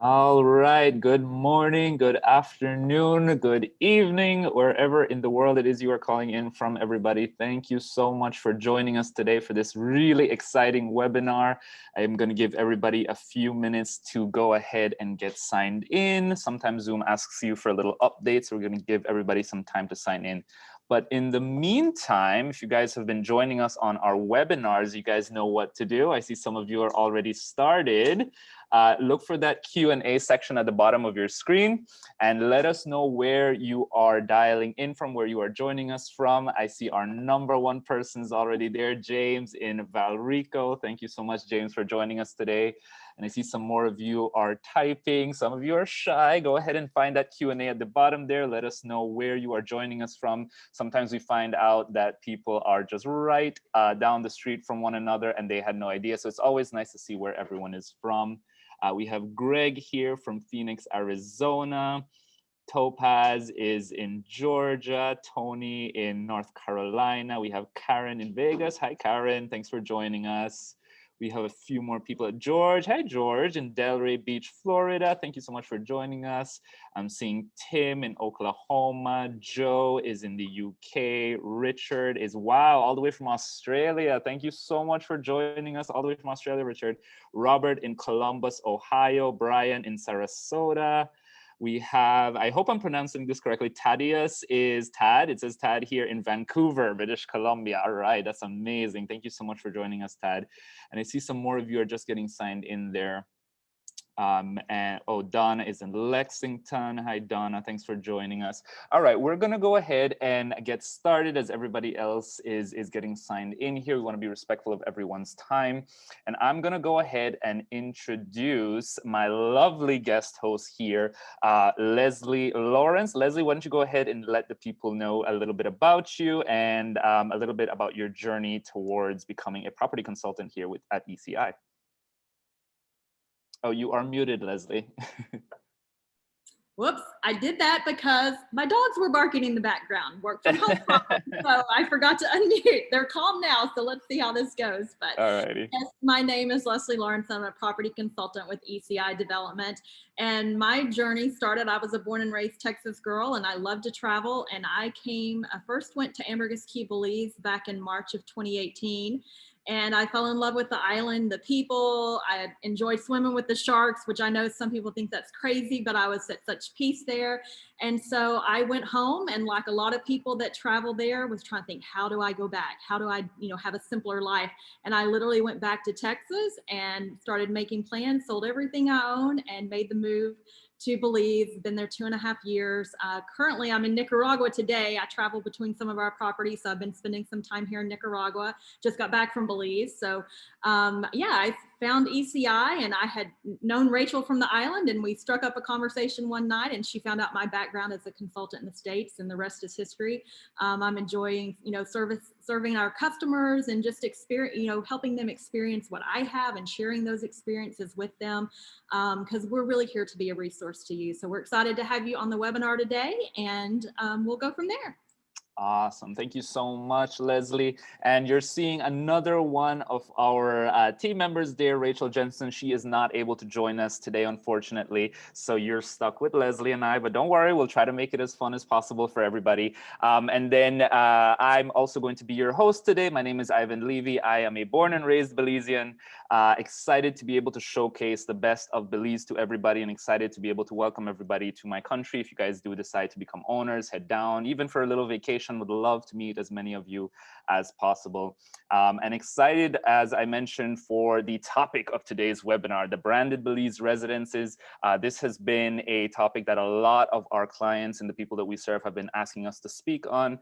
All right. Good morning, good afternoon, good evening, wherever in the world it is you are calling in from, everybody. Thank you so much for joining us today for this really exciting webinar. I am going to give everybody a few minutes to go ahead and get signed in. Sometimes Zoom asks you for a little update, so we're going to give everybody some time to sign in. But in the meantime, if you guys have been joining us on our webinars, you guys know what to do. I see some of you are already started. Look for that Q&A section at the bottom of your screen and let us know where you are dialing in from, where you are joining us from. I see our number one person's already there, James in Valrico. Thank you so much, James, for joining us today. And I see some more of you are typing. Some of you are shy. Go ahead and find that Q&A at the bottom there. Let us know where you are joining us from. Sometimes we find out that people are just right down the street from one another and they had no idea. So it's always nice to see where everyone is from. We have Greg here from Phoenix, Arizona. Topaz is in Georgia. Tony in North Carolina. We have Karen in Vegas. Hi, Karen. Thanks for joining us. We have a few more people. George. Hi, George in Delray Beach, Florida. Thank you so much for joining us. I'm seeing Tim in Oklahoma. Joe is in the UK. Richard is, wow, all the way from Australia. Thank you so much for joining us all the way from Australia, Richard. Robert in Columbus, Ohio. Brian in Sarasota. We have, I hope I'm pronouncing this correctly, Thaddeus is Tad. It says Tad here in Vancouver, British Columbia. All right, that's amazing. Thank you so much for joining us, Tad. And I see some more of you are just getting signed in there. And oh, Donna is in Lexington. Hi, Donna. Thanks for joining us. All right, we're going to go ahead and get started as everybody else is getting signed in here. We want to be respectful of everyone's time. And I'm going to go ahead and introduce my lovely guest host here, Leslie Lawrence. Leslie, why don't you go ahead and let the people know a little bit about you and a little bit about your journey towards becoming a property consultant here at ECI. Oh, you are muted, Leslie. Whoops, I did that because my dogs were barking in the background. Work from home problem, so I forgot to unmute. They're calm now, so let's see how this goes. But alrighty. Yes, my name is Leslie Lawrence. I'm a property consultant with ECI Development. And my journey started, I was a born and raised Texas girl, and I love to travel. And I first went to Ambergris Caye, Belize back in March of 2018. And I fell in love with the island, the people. I enjoyed swimming with the sharks, which I know some people think that's crazy, but I was at such peace there. And so I went home, and like a lot of people that travel there, was trying to think, how do I go back? How do I, have a simpler life? And I literally went back to Texas and started making plans, sold everything I own, and made the move to Belize. Been there 2.5 years. Currently, I'm in Nicaragua today. I travel between some of our properties, so I've been spending some time here in Nicaragua. Just got back from Belize. So yeah, I found ECI, and I had known Rachel from the island, and we struck up a conversation one night, and she found out my background as a consultant in the States, and the rest is history. I'm enjoying, serving our customers and just helping them experience what I have and sharing those experiences with them, because we're really here to be a resource to you. So we're excited to have you on the webinar today, and we'll go from there. Awesome. Thank you so much, Leslie. And you're seeing another one of our team members there, Rachel Jensen. She is not able to join us today, unfortunately. So you're stuck with Leslie and I, but don't worry, we'll try to make it as fun as possible for everybody. And then I'm also going to be your host today. My name is Ivan Levy. I am a born and raised Belizean. Excited to be able to showcase the best of Belize to everybody, and excited to be able to welcome everybody to my country. If you guys do decide to become owners, head down, even for a little vacation. Would love to meet as many of you as possible. And excited, as I mentioned, for the topic of today's webinar, the branded Belize residences. This has been a topic that a lot of our clients and the people that we serve have been asking us to speak on.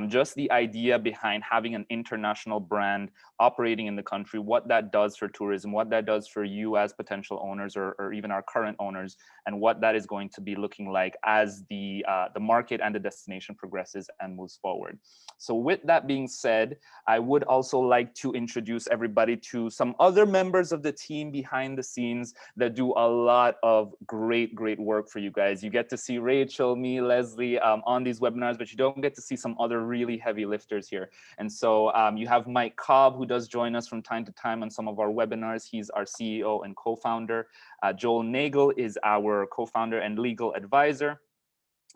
Just the idea behind having an international brand operating in the country, what that does for tourism, what that does for you as potential owners or even our current owners, and what that is going to be looking like as the market and the destination progresses and moves forward. So with that being said, said, I would also like to introduce everybody to some other members of the team behind the scenes that do a lot of great work for you guys. You get to see Rachel, me, Leslie on these webinars, but you don't get to see some other really heavy lifters here. And so you have Mike Cobb, who does join us from time to time on some of our webinars. He's our CEO and co-founder. Joel Nagel is our co-founder and legal advisor.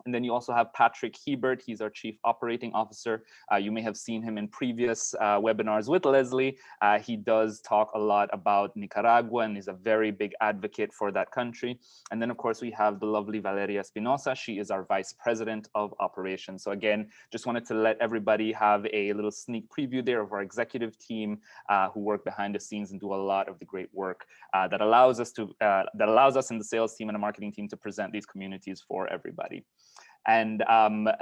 And then you also have Patrick Hebert. He's our Chief Operating Officer. You may have seen him in previous webinars with Leslie. He does talk a lot about Nicaragua and is a very big advocate for that country. And then, of course, we have the lovely Valeria Espinosa. She is our Vice President of Operations. So again, just wanted to let everybody have a little sneak preview there of our executive team who work behind the scenes and do a lot of the great work that allows us in the sales team and the marketing team to present these communities for everybody. And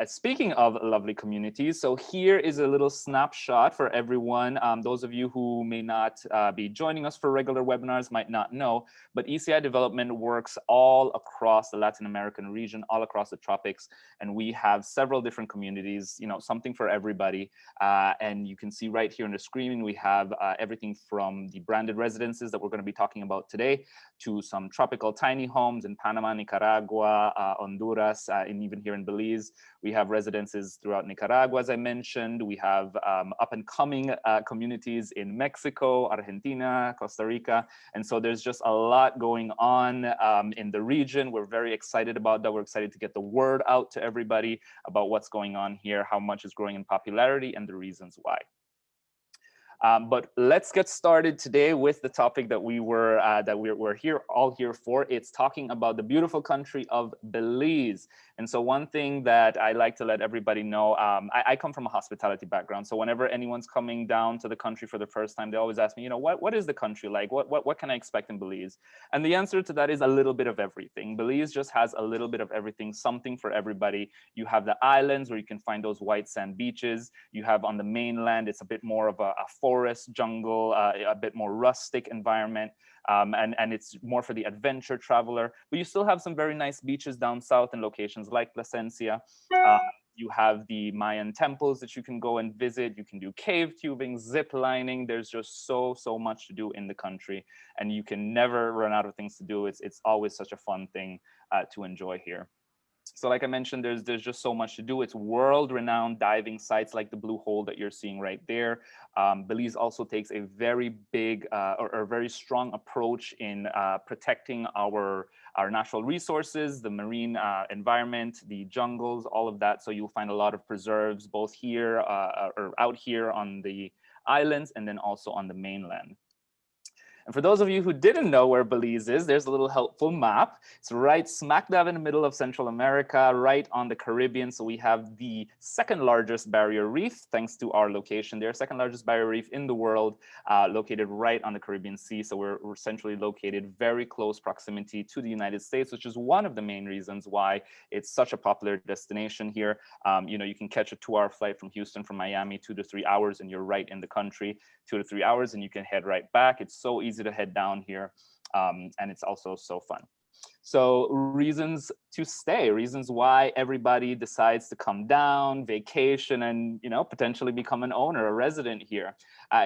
speaking of lovely communities, so here is a little snapshot for everyone. Those of you who may not be joining us for regular webinars might not know, but ECI development works all across the Latin American region, all across the tropics. And we have several different communities, you know, something for everybody. And you can see right here on the screen, we have everything from the branded residences that we're going to be talking about today to some tropical tiny homes in Panama, Nicaragua, Honduras, and even here in Belize. We have residences throughout Nicaragua, as I mentioned. We have up and coming communities in Mexico, Argentina, Costa Rica. And so there's just a lot going on in the region. We're very excited about that. We're excited to get the word out to everybody about what's going on here, how much is growing in popularity, and the reasons why. But let's get started today with the topic that we're all here for. It's talking about the beautiful country of Belize. And so one thing that I like to let everybody know, I come from a hospitality background. So whenever anyone's coming down to the country for the first time, they always ask me, you know, what is the country like? What can I expect in Belize? And the answer to that is a little bit of everything. Belize just has a little bit of everything, something for everybody. You have the islands where you can find those white sand beaches. You have on the mainland, it's a bit more of a forest, jungle, a bit more rustic environment. And it's more for the adventure traveler, but you still have some very nice beaches down south and locations like Placencia. You have the Mayan temples that you can go and visit. You can do cave tubing, zip lining. There's just so much to do in the country, and you can never run out of things to do. It's always such a fun thing to enjoy here. So like I mentioned, there's just so much to do. It's world-renowned diving sites like the Blue Hole that you're seeing right there. Belize also takes a very big or very strong approach in protecting our natural resources, the marine environment, the jungles, all of that. So you'll find a lot of preserves both here or out here on the islands and then also on the mainland. And for those of you who didn't know where Belize is, there's a little helpful map. It's right smack dab in the middle of Central America, right on the Caribbean. So we have the second largest barrier reef, thanks to our location there, second largest barrier reef in the world, located right on the Caribbean Sea. So we're centrally located, very close proximity to the United States, which is one of the main reasons why it's such a popular destination here. You know, you can catch a 2-hour flight from Houston, from Miami, 2 to 3 hours, and you're right in the country, 2 to 3 hours, and you can head right back. It's so easy to head down here, and it's also so fun. So reasons to stay, reasons why everybody decides to come down, vacation, and potentially become an owner, a resident here,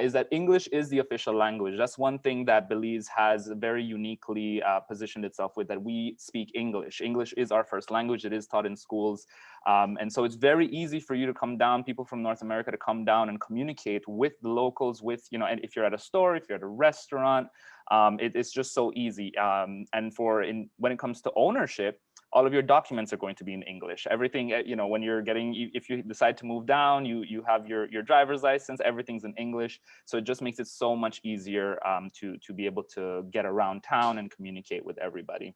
is that English is the official language. That's one thing that Belize has very uniquely positioned itself with, that we speak English. English is our first language. It is taught in schools. And so it's very easy for you to come down, people from North America to come down and communicate with the locals, with, and if you're at a store, if you're at a restaurant, it's just so easy. And when it comes to ownership, all of your documents are going to be in English. Everything, when you're if you decide to move down, you have your driver's license, everything's in English. So it just makes it so much easier to be able to get around town and communicate with everybody.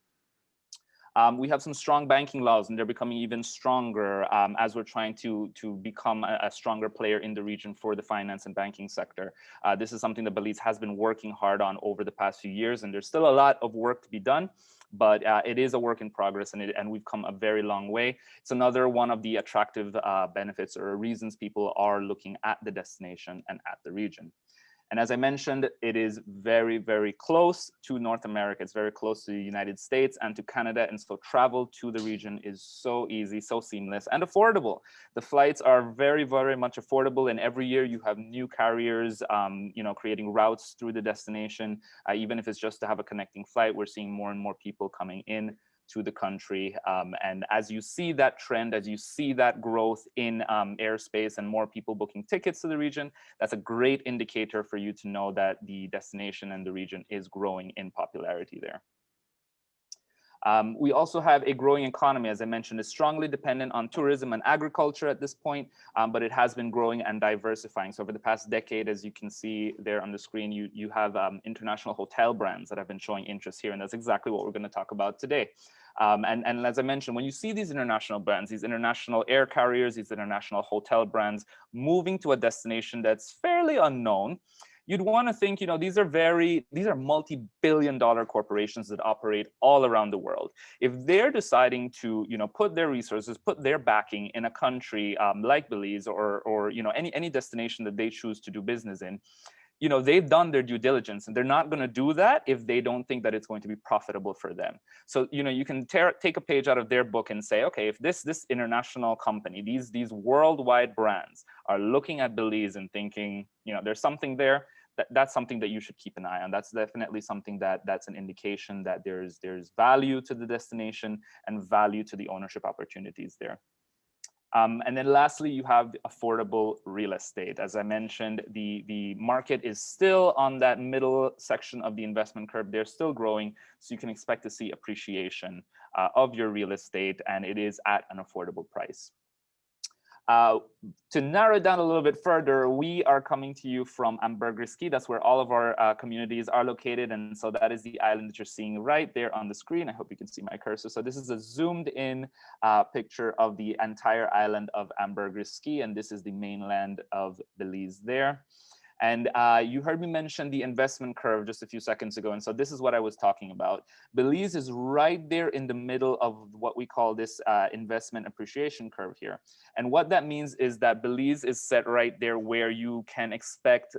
We have some strong banking laws, and they're becoming even stronger as we're trying to become a stronger player in the region for the finance and banking sector. This is something that Belize has been working hard on over the past few years, and there's still a lot of work to be done, but it is a work in progress, and we've come a very long way. It's another one of the attractive benefits or reasons people are looking at the destination and at the region. And as I mentioned, it is very, very close to North America. It's very close to the United States and to Canada. And so travel to the region is so easy, so seamless and affordable. The flights are very, very much affordable. And every year you have new carriers, creating routes through the destination. Even if it's just to have a connecting flight, we're seeing more and more people coming in to the country. And as you see that trend, as you see that growth in airspace and more people booking tickets to the region, that's a great indicator for you to know that the destination and the region is growing in popularity there. We also have a growing economy, as I mentioned, is strongly dependent on tourism and agriculture at this point, but it has been growing and diversifying. So over the past decade, as you can see there on the screen, you have international hotel brands that have been showing interest here, and that's exactly what we're going to talk about today. And as I mentioned, when you see these international brands, these international air carriers, these international hotel brands moving to a destination that's fairly unknown, you'd want to think, these are multi-billion-dollar corporations that operate all around the world. If they're deciding to, put their resources, put their backing in a country like Belize or any destination that they choose to do business in, they've done their due diligence, and they're not going to do that if they don't think that it's going to be profitable for them. So, you can take a page out of their book and say, okay, if this international company, these worldwide brands are looking at Belize and thinking, there's something there, that's something that you should keep an eye on. That's definitely something that's an indication that there's value to the destination and value to the ownership opportunities there. And then lastly, you have affordable real estate. As I mentioned, the market is still on that middle section of the investment curve. They're still growing, so you can expect to see appreciation of your real estate, and it is at an affordable price. To narrow it down a little bit further, we are coming to you from Ambergris Caye. That's where all of our communities are located. And so that is the island that you're seeing right there on the screen. I hope you can see my cursor. So this is a zoomed in picture of the entire island of Ambergris Caye. And this is the mainland of Belize there. And you heard me mention the investment curve just a few seconds ago. And so this is what I was talking about. Belize is right there in the middle of what we call this investment appreciation curve here. And what that means is that Belize is set right there where you can expect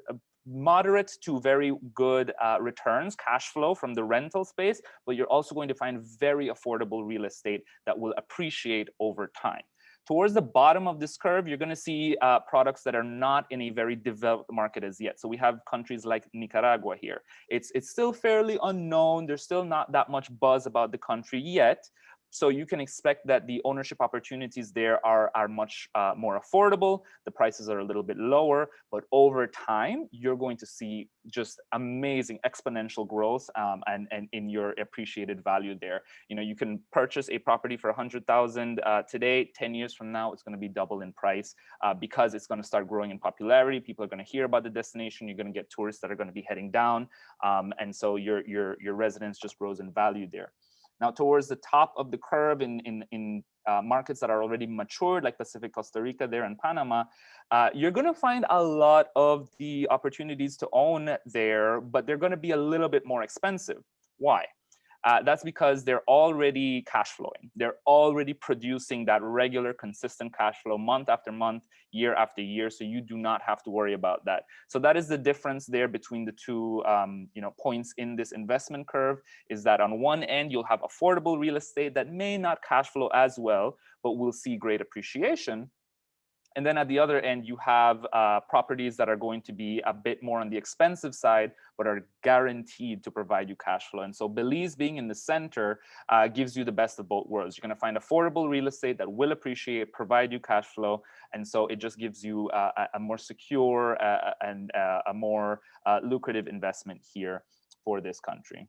moderate to very good returns, cash flow from the rental space, but you're also going to find very affordable real estate that will appreciate over time. Towards the bottom of this curve, you're going to see products that are not in a very developed market as yet. So we have countries like Nicaragua here. It's still fairly unknown. There's still not that much buzz about the country yet. So you can expect that the ownership opportunities there are much more affordable. The prices are a little bit lower, but over time, you're going to see just amazing exponential growth and in your appreciated value there. You can purchase a property for $100,000 today. 10 years from now, it's going to be double in price because it's going to start growing in popularity. People are going to hear about the destination. You're going to get tourists that are going to be heading down, and so your residence just grows in value there. Now, towards the top of the curve in markets that are already matured, like Pacific Costa Rica there and Panama, you're going to find a lot of the opportunities to own there, but they're going to be a little bit more expensive. Why? That's because they're already cash flowing. They're already producing that regular, consistent cash flow month after month, year after year. So you do not have to worry about that. So that is the difference there between the two points in this investment curve, is that on one end, you'll have affordable real estate that may not cash flow as well, but will see great appreciation. And then at the other end, you have properties that are going to be a bit more on the expensive side, but are guaranteed to provide you cash flow. And so Belize being in the center gives you the best of both worlds. You're going to find affordable real estate that will appreciate, provide you cash flow. And so it just gives you a more secure and a more lucrative investment here for this country.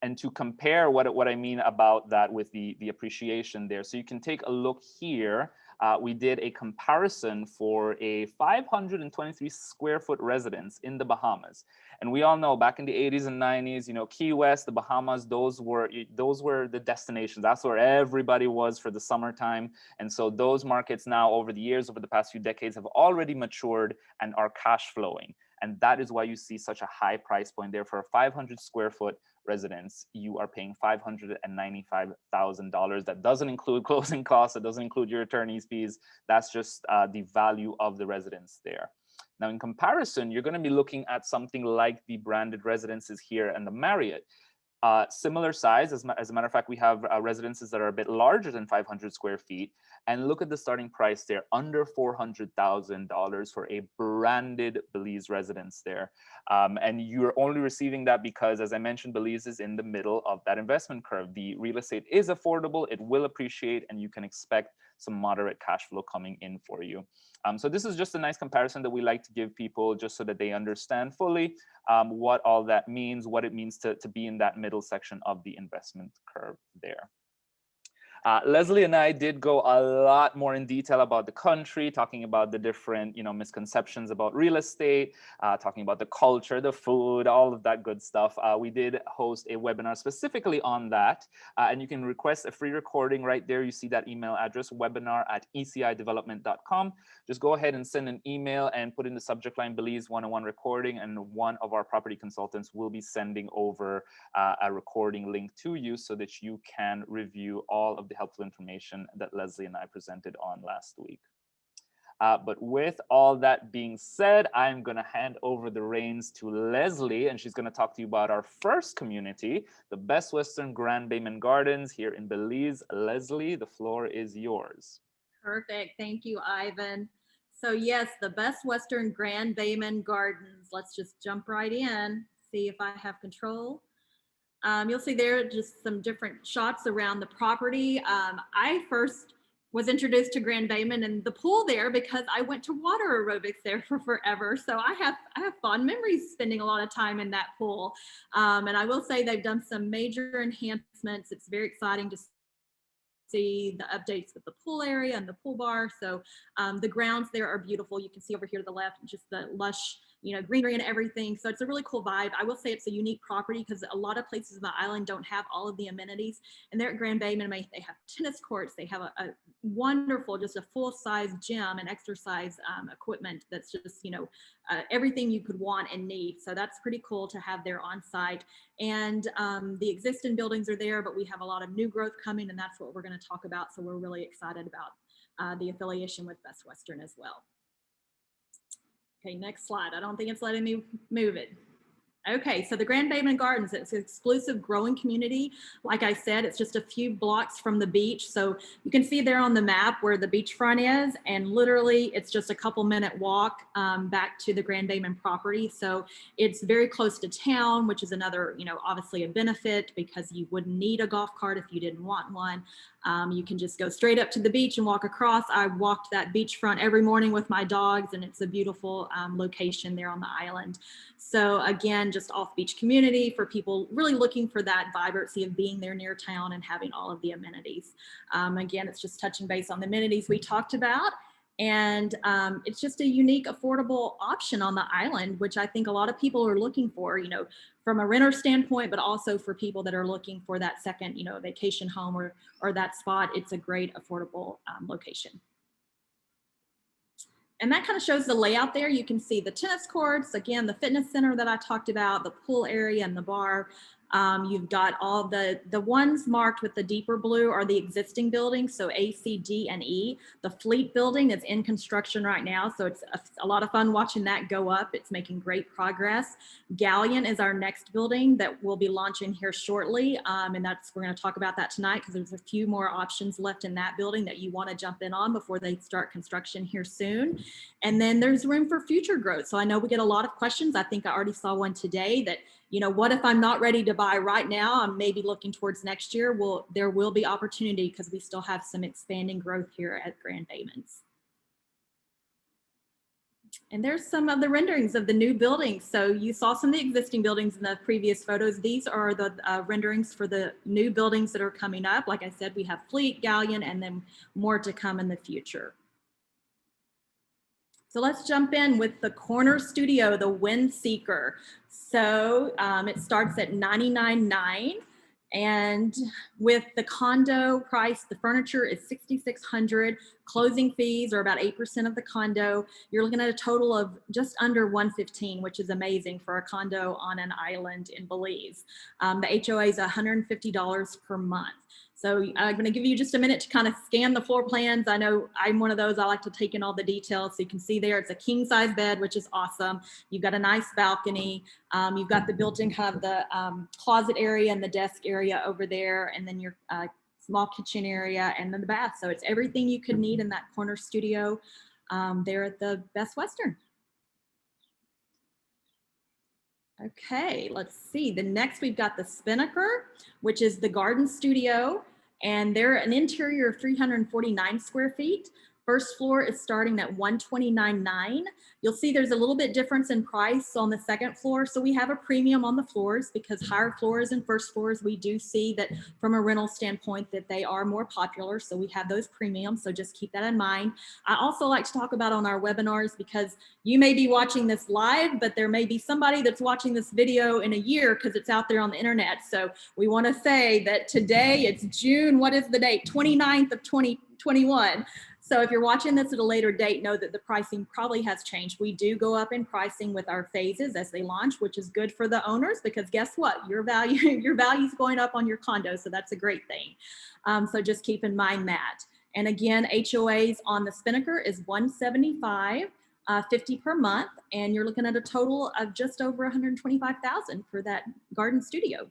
And to compare what I mean about that with the appreciation there. So you can take a look here. We did a comparison for a 523 square foot residence in the Bahamas. And we all know back in the 80s and 90s, Key West, the Bahamas, those were the destinations. That's where everybody was for the summertime. And so those markets now over the years, over the past few decades, have already matured and are cash flowing. And that is why you see such a high price point there. For a 500 square foot residence, you are paying $595,000. That doesn't include closing costs. It doesn't include your attorney's fees. That's just the value of the residence there. Now, in comparison, you're going to be looking at something like the branded residences here and the Marriott. Similar size, as a matter of fact, we have residences that are a bit larger than 500 square feet. And look at the starting price there, under $400,000 for a branded Belize residence there. And you're only receiving that because, as I mentioned, Belize is in the middle of that investment curve. The real estate is affordable, it will appreciate, and you can expect some moderate cash flow coming in for you. So this is just a nice comparison that we like to give people just so that they understand fully what all that means, what it means to be in that middle section of the investment curve there. Leslie and I did go a lot more in detail about the country, talking about the different, misconceptions about real estate, talking about the culture, the food, all of that good stuff. We did host a webinar specifically on that, and you can request a free recording right there. You see that email address, webinar@ecidevelopment.com. Just go ahead and send an email and put in the subject line Belize 101 recording, and one of our property consultants will be sending over a recording link to you so that you can review all of the helpful information that Leslie and I presented on last week. But with all that being said, I'm going to hand over the reins to Leslie, and she's going to talk to you about our first community, the Best Western Grand Bayman Gardens here in Belize. Leslie, the floor is yours. Perfect. Thank you, Ivan. So yes, the Best Western Grand Bayman Gardens. Let's just jump right in, see if I have control. You'll see there just some different shots around the property. I first was introduced to Grand Bayman and the pool there because I went to water aerobics there for forever. So I have fond memories spending a lot of time in that pool. And I will say they've done some major enhancements. It's very exciting to see the updates with the pool area and the pool bar. So the grounds there are beautiful. You can see over here to the left, just the lush, greenery and everything. So it's a really cool vibe. I will say it's a unique property because a lot of places on the island don't have all of the amenities. And there at Grand Bayman, they have tennis courts. They have a wonderful, just a full-size gym and exercise equipment that's just, everything you could want and need. So that's pretty cool to have there on site. And the existing buildings are there, but we have a lot of new growth coming, and that's what we're going to talk about. So we're really excited about the affiliation with Best Western as well. Okay, next slide. I don't think it's letting me move it. Okay, so the Grand Bayman Gardens, it's an exclusive growing community. Like I said, it's just a few blocks from the beach. So you can see there on the map where the beachfront is, and literally it's just a couple-minute walk back to the Grand Bayman property. So it's very close to town, which is another, obviously a benefit because you wouldn't need a golf cart if you didn't want one. You can just go straight up to the beach and walk across. I walked that beachfront every morning with my dogs, and it's a beautiful location there on the island. So again, just off-beach community for people really looking for that vibrancy of being there near town and having all of the amenities. Again, it's just touching base on the amenities we talked about. And it's just a unique, affordable option on the island, which I think a lot of people are looking for, from a renter standpoint, but also for people that are looking for that second, vacation home or that spot. It's a great, affordable location. And that kind of shows the layout there. You can see the tennis courts, again, the fitness center that I talked about, the pool area and the bar. You've got all the ones marked with the deeper blue are the existing buildings, so A, C, D, and E. The Fleet building is in construction right now, so it's a lot of fun watching that go up. It's making great progress. Galleon is our next building that we'll be launching here shortly, and we're going to talk about that tonight because there's a few more options left in that building that you want to jump in on before they start construction here soon. And then there's room for future growth. So I know we get a lot of questions. I think I already saw one today that, what if I'm not ready to buy right now? I'm maybe looking towards next year. Well, there will be opportunity because we still have some expanding growth here at Grand Bayman's. And there's some of the renderings of the new buildings. So you saw some of the existing buildings in the previous photos. These are the renderings for the new buildings that are coming up. Like I said, we have Fleet, Galleon, and then more to come in the future. So let's jump in with the corner studio, the Wind Seeker. So it starts at $99,900, and with the condo price, the furniture is $6,600. Closing fees are about 8% of the condo. You're looking at a total of just under 115, which is amazing for a condo on an island in Belize. The HOA is $150 per month. So I'm going to give you just a minute to kind of scan the floor plans. I know I'm one of those. I like to take in all the details. So you can see there, it's a king size bed, which is awesome. You've got a nice balcony. You've got the built-in kind of the closet area and the desk area over there. And then your small kitchen area and then the bath. So it's everything you could need in that corner studio there at the Best Western. Okay, let's see. The next we've got the Spinnaker, which is the garden studio, and they're an interior of 349 square feet. First floor is starting at $129,900. You'll see there's a little bit difference in price on the second floor. So we have a premium on the floors because higher floors and first floors, we do see that from a rental standpoint that they are more popular. So we have those premiums. So just keep that in mind. I also like to talk about on our webinars because you may be watching this live, but there may be somebody that's watching this video in a year because it's out there on the internet. So we want to say that today it's June, what is the date? 29th of 2021. So if you're watching this at a later date, know that the pricing probably has changed. We do go up in pricing with our phases as they launch, which is good for the owners because guess what? Your value is going up on your condo. So that's a great thing. So just keep in mind that. And again, HOAs on the Spinnaker is $175. 50 per month, and you're looking at a total of just over 125,000 for that garden studio.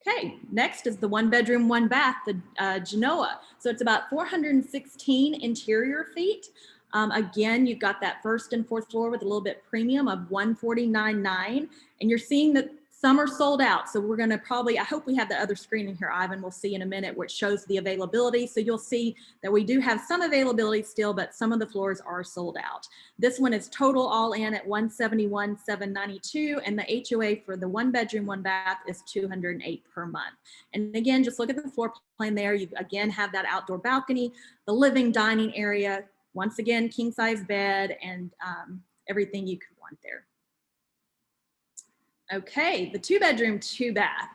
Okay, next is the 1 bedroom, 1 bath, the Genoa. So it's about 416 interior feet. Again, you've got that first and fourth floor with a little bit premium of $149,900, and you're seeing that some are sold out. So we're gonna probably, I hope we have the other screen in here, Ivan, we'll see in a minute, which shows the availability. So you'll see that we do have some availability still, but some of the floors are sold out. This one is total all in at $171,792, and the HOA for the 1 bedroom, 1 bath is $208 per month. And again, just look at the floor plan there. You again have that outdoor balcony, the living dining area, once again, king size bed, and everything you could want there. Okay, the 2 bedroom, 2 bath,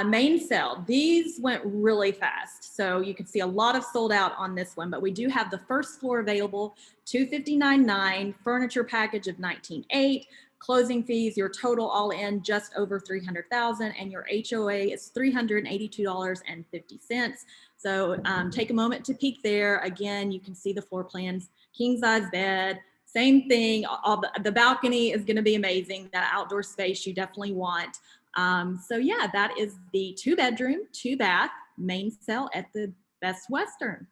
main sale. These went really fast. So you can see a lot of sold out on this one, but we do have the first floor available, $259,900, furniture package of $19,800, closing fees, your total all in just over $300,000, and your HOA is $382.50. So take a moment to peek there. Again, you can see the floor plans, king size bed, same thing. All the balcony is going to be amazing. That outdoor space you definitely want. So yeah, that is the 2 bedroom, 2 bath main sale at the Best Western.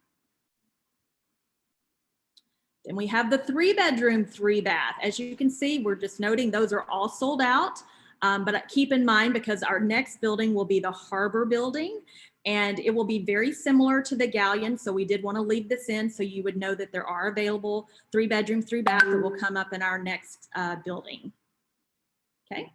Then we have the 3 bedroom, 3 bath. As you can see, we're just noting those are all sold out. But keep in mind, because our next building will be the Harbor building, and it will be very similar to the Galleon. So we did want to leave this in so you would know that there are available 3 bedroom, 3 bath that will come up in our next building. Okay.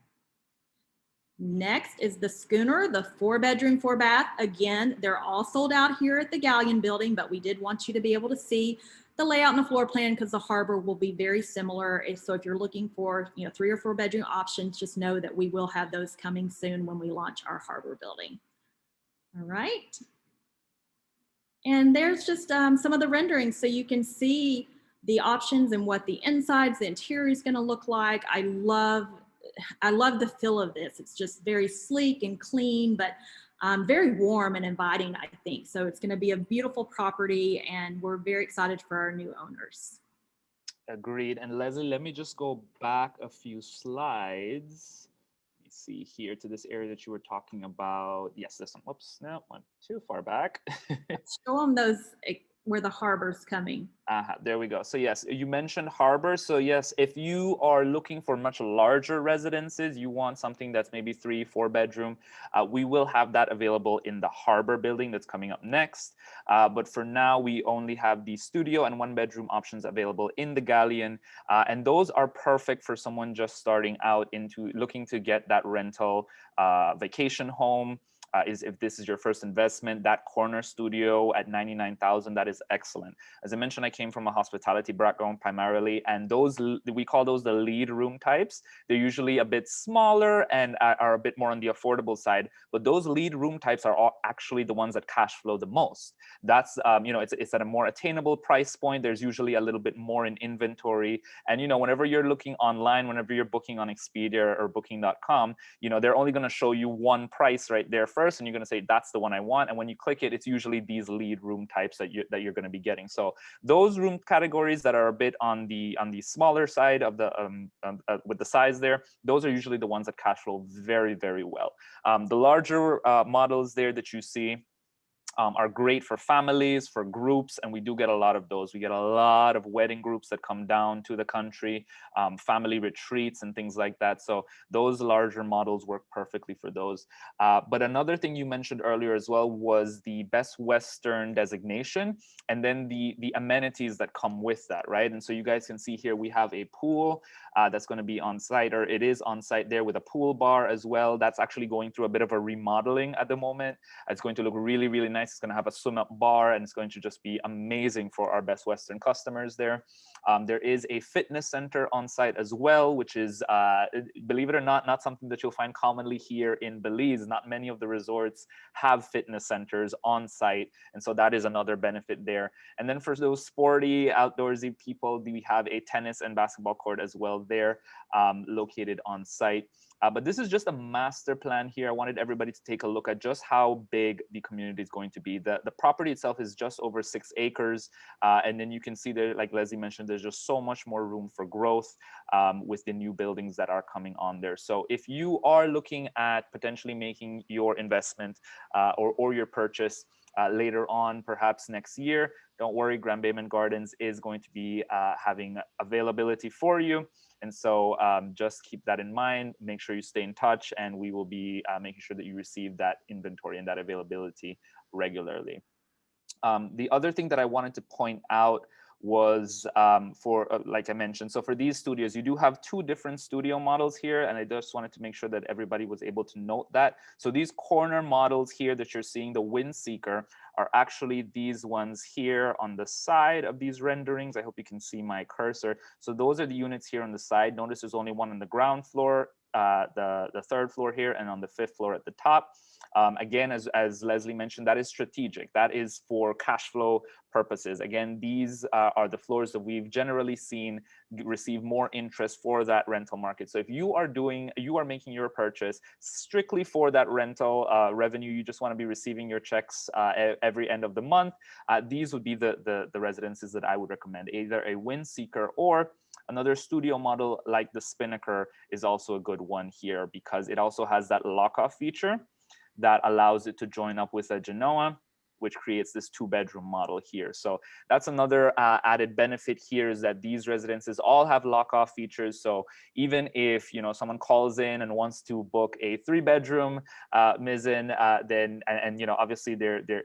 Next is the Schooner, the 4 bedroom, 4 bath. Again, they're all sold out here at the Galleon building, but we did want you to be able to see the layout and the floor plan because the Harbor will be very similar. So if you're looking for 3 or 4 bedroom options, just know that we will have those coming soon when we launch our Harbor building. All right. And there's just some of the renderings so you can see the options and what the insides, the interior is going to look like. I love the feel of this. It's just very sleek and clean, but very warm and inviting, I think. So it's going to be a beautiful property, and we're very excited for our new owners. Agreed. And Leslie, let me just go back a few slides. Let me see here to this area that you were talking about. Yes, this one. Whoops, no, went too far back. Show them those where the Harbor's coming. There we go. So yes, you mentioned Harbor. So yes, if you are looking for much larger residences, you want something that's maybe 3, 4 bedroom, we will have that available in the Harbor building that's coming up next. But for now, we only have the studio and 1 bedroom options available in the Galleon. And those are perfect for someone just starting out into looking to get that rental vacation home. is if this is your first investment. That corner studio at 99,000, that is excellent. As I mentioned, I came from a hospitality background primarily, and those, we call those the lead room types. They're usually a bit smaller and are a bit more on the affordable side, but those lead room types are all actually the ones that cash flow the most. That's, you know, it's at a more attainable price point. There's usually a little bit more in inventory. And, you know, whenever you're looking online, whenever you're booking on Expedia or booking.com, you know, they're only going to show you one price right there first, and you're going to say, that's the one I want. And when you click it, it's usually these lead room types that you're going to be getting. So those room categories that are a bit on the smaller side of the with the size there, those are usually the ones that cash flow very, very well. The larger models there that you see are great for families, for groups, and we do get a lot of those. We get a lot of wedding groups that come down to the country, family retreats and things like that. So those larger models work perfectly for those. But another thing you mentioned earlier as well was the Best Western designation, and then the amenities that come with that, right? And so you guys can see here, we have a pool that's going to be on site, or it is on site there, with a pool bar as well. That's actually going through a bit of a remodeling at the moment. It's going to look really, really nice. It's going to have a swim up bar, and it's going to just be amazing for our Best Western customers there. There is a fitness center on site as well, which is, believe it or not something that you'll find commonly here in Belize. Not many of the resorts have fitness centers on site, and so that is another benefit there. And then for those sporty, outdoorsy people, we have a tennis and basketball court as well there, located on site. But this is just a master plan here. I wanted everybody to take a look at just how big the community is going to be. The property itself is just over 6 acres. And then you can see there, like Leslie mentioned, there's just so much more room for growth with the new buildings that are coming on there. So if you are looking at potentially making your investment or your purchase later on, perhaps next year, don't worry, Grand Bayman Gardens is going to be having availability for you. And so just keep that in mind. Make sure you stay in touch, and we will be making sure that you receive that inventory and that availability regularly. The other thing that I wanted to point out was for, like I mentioned, so for these studios, you do have 2 different studio models here, and I just wanted to make sure that everybody was able to note that. So these corner models here that you're seeing, the Wind Seeker, are actually these ones here on the side of these renderings. I hope you can see my cursor. So those are the units here on the side. Notice there's only one on the ground floor, the 3rd floor here, and on the 5th floor at the top. Again, as Leslie mentioned, that is strategic. That is for cash flow purposes. Again, these are the floors that we've generally seen receive more interest for that rental market. So if you are making your purchase strictly for that rental revenue, you just want to be receiving your checks every end of the month, these would be the residences that I would recommend. Either a Wind Seeker or another studio model like the Spinnaker is also a good one here, because it also has that lock-off feature that allows it to join up with a Genoa, which creates this 2-bedroom model here. So that's another added benefit here, is that these residences all have lock-off features. So even if, you know, someone calls in and wants to book a 3-bedroom mezzanine, then you know, obviously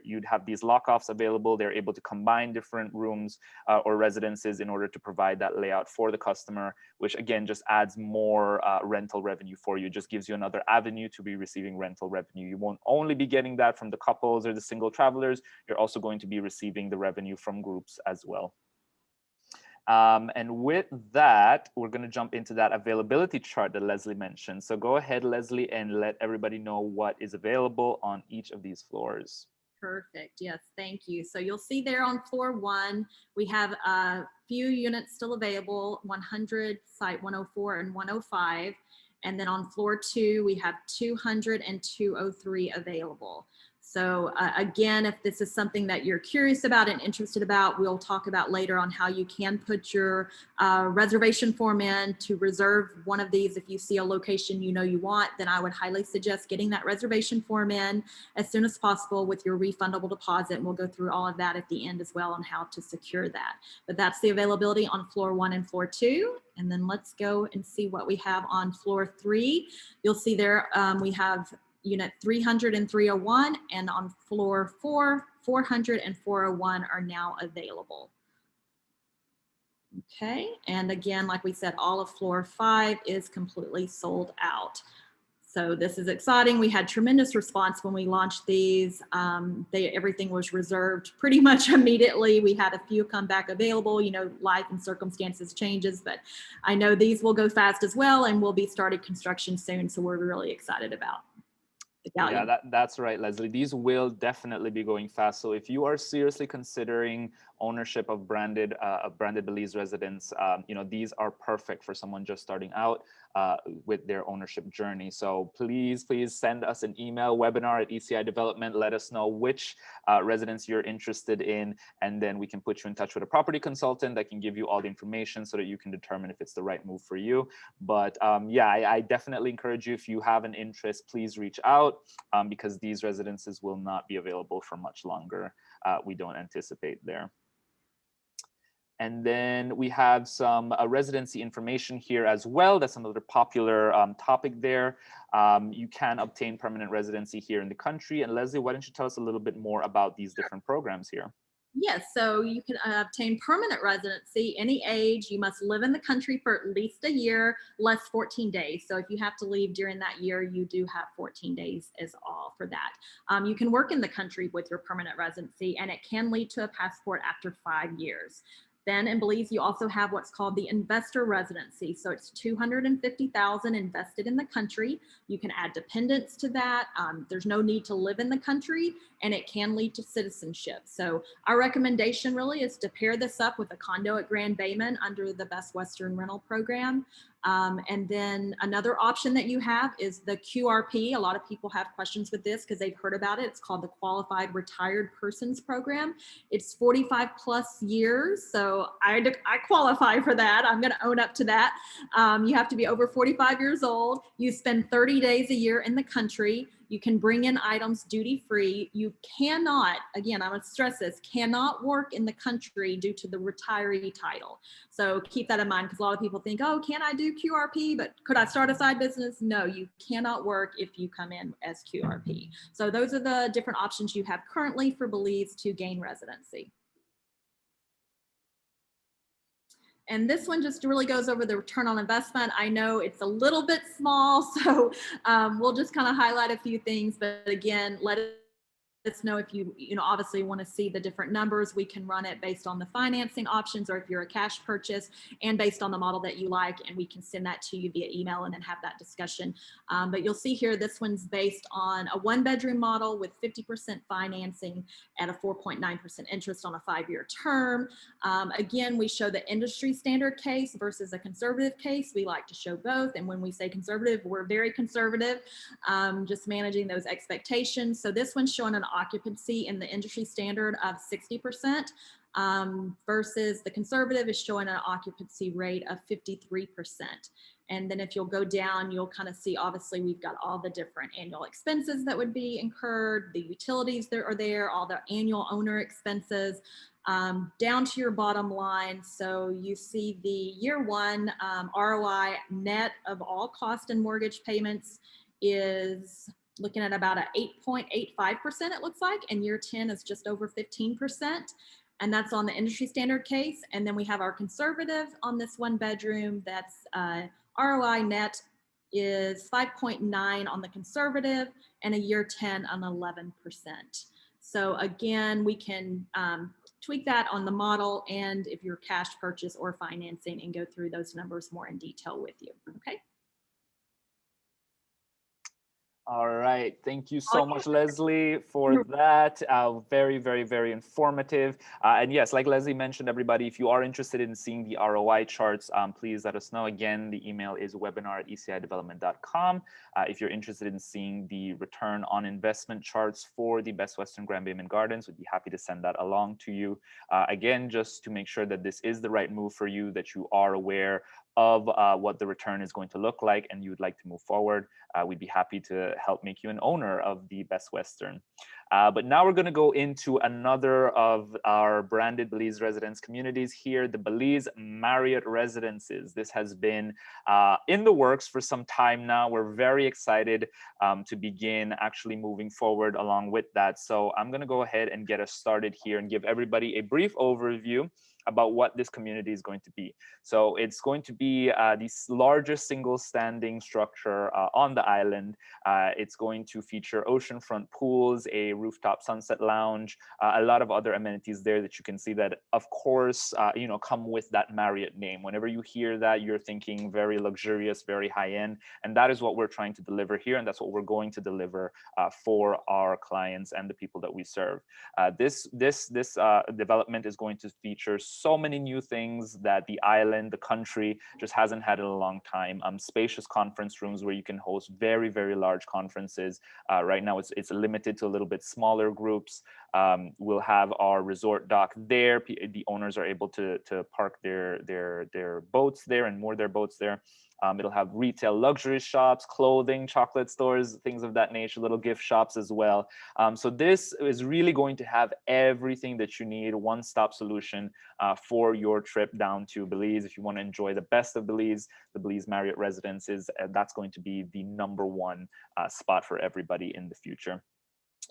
you'd have these lock-offs available. They're able to combine different rooms or residences in order to provide that layout for the customer, which again just adds more rental revenue for you. Just gives you another avenue to be receiving rental revenue. You won't only be getting that from the couples or the single travelers. You're also going to be receiving the revenue from groups as well. And with that, we're going to jump into that availability chart that Leslie mentioned. So go ahead, Leslie, and let everybody know what is available on each of these floors. Perfect. Yes, thank you. So you'll see there on floor 1, we have a few units still available, 100, site 104 and 105. And then on floor 2, we have 200 and 203 available. So again, if this is something that you're curious about and interested about, we'll talk about later on how you can put your reservation form in to reserve one of these. If you see a location you know you want, then I would highly suggest getting that reservation form in as soon as possible with your refundable deposit. And we'll go through all of that at the end as well on how to secure that. But that's the availability on floor 1 and floor 2. And then let's go and see what we have on floor 3. You'll see there we have unit 300 and 301, and on floor 4, 400 and 401 are now available. Okay, and again, like we said, all of floor 5 is completely sold out. So this is exciting. We had tremendous response when we launched these. Everything was reserved pretty much immediately. We had a few come back available, you know, life and circumstances changes, but I know these will go fast as well, and we'll be starting construction soon. So we're really excited about the gallery. Yeah, that's right, Leslie. These will definitely be going fast. So if you are seriously considering ownership of branded Belize residence, you know, these are perfect for someone just starting out with their ownership journey. So please send us an email, webinar@ECI Development. Let us know which residence you're interested in, and then we can put you in touch with a property consultant that can give you all the information so that you can determine if it's the right move for you. But yeah, I definitely encourage you, if you have an interest, please reach out, because these residences will not be available for much longer. We don't anticipate there. And then we have some residency information here as well. That's another popular topic there. You can obtain permanent residency here in the country. And Leslie, why don't you tell us a little bit more about these different programs here? Yes, so you can obtain permanent residency any age. You must live in the country for at least a year, less 14 days. So if you have to leave during that year, you do have 14 days is all for that. You can work in the country with your permanent residency, and it can lead to a passport after 5 years. Then in Belize, you also have what's called the Investor Residency. So it's $250,000 invested in the country. You can add dependents to that. There's no need to live in the country, and it can lead to citizenship. So our recommendation really is to pair this up with a condo at Grand Bayman under the Best Western Rental Program. And then another option that you have is the QRP. A lot of people have questions with this because they've heard about it. It's called the Qualified Retired Persons Program. It's 45 plus years. So I qualify for that. I'm going to own up to that. You have to be over 45 years old. You spend 30 days a year in the country. You can bring in items duty free. You cannot, again, I'm going to stress this, cannot work in the country due to the retiree title. So keep that in mind, because a lot of people think, oh, can I do QRP, but could I start a side business? No, you cannot work if you come in as QRP. So those are the different options you have currently for Belize to gain residency. And this one just really goes over the return on investment. I know it's a little bit small, so we'll just kind of highlight a few things. But again, let us know if you obviously want to see the different numbers. We can run it based on the financing options, or if you're a cash purchase, and based on the model that you like, and we can send that to you via email and then have that discussion. But you'll see here, this one's based on a 1-bedroom model with 50% financing at a 4.9% interest on a 5-year term. Again, we show the industry standard case versus a conservative case. We like to show both. And when we say conservative, we're very conservative, just managing those expectations. So this one's showing an occupancy in the industry standard of 60%, versus the conservative is showing an occupancy rate of 53%. And then if you'll go down, you'll kind of see, obviously, we've got all the different annual expenses that would be incurred, the utilities that are there, all the annual owner expenses, down to your bottom line. So you see the year one ROI net of all cost and mortgage payments is looking at about a 8.85%, it looks like, and year 10 is just over 15%. And that's on the industry standard case. And then we have our conservative on this 1-bedroom. That's ROI net is 5.9 on the conservative, and a year 10 on 11%. So again, we can tweak that on the model, and if you're cash purchase or financing, and go through those numbers more in detail with you. Okay. All right. Thank you so much, Leslie, for that. Very, very, very informative. And yes, like Leslie mentioned, everybody, if you are interested in seeing the ROI charts, please let us know. Again, the email is webinar@ecidevelopment.com. If you're interested in seeing the return on investment charts for the Best Western Grand Bayman Gardens, we'd be happy to send that along to you. Again, just to make sure that this is the right move for you, that you are aware of what the return is going to look like, and you would like to move forward, we'd be happy to help make you an owner of the Best Western. But now we're going to go into another of our branded Belize residence communities here, the Belize Marriott Residences. This has been in the works for some time now. We're very excited to begin actually moving forward along with that. So I'm going to go ahead and get us started here and give everybody a brief overview. about what this community is going to be. So it's going to be the largest single standing structure on the island. It's going to feature oceanfront pools, a rooftop sunset lounge, a lot of other amenities there that you can see that, of course, come with that Marriott name. Whenever you hear that, you're thinking very luxurious, very high end, and that is what we're trying to deliver here, and that's what we're going to deliver for our clients and the people that we serve. This development is going to feature so many new things that the island, the country, just hasn't had in a long time. Spacious conference rooms where you can host very, very large conferences. Right now, it's limited to a little bit smaller groups. We'll have our resort dock there. The owners are able to park their boats there and moor their boats there. It'll have retail luxury shops, clothing, chocolate stores, things of that nature, little gift shops as well. So this is really going to have everything that you need, one-stop solution for your trip down to Belize. If you want to enjoy the best of Belize, the Belize Marriott Residences, that's going to be the #1 spot for everybody in the future.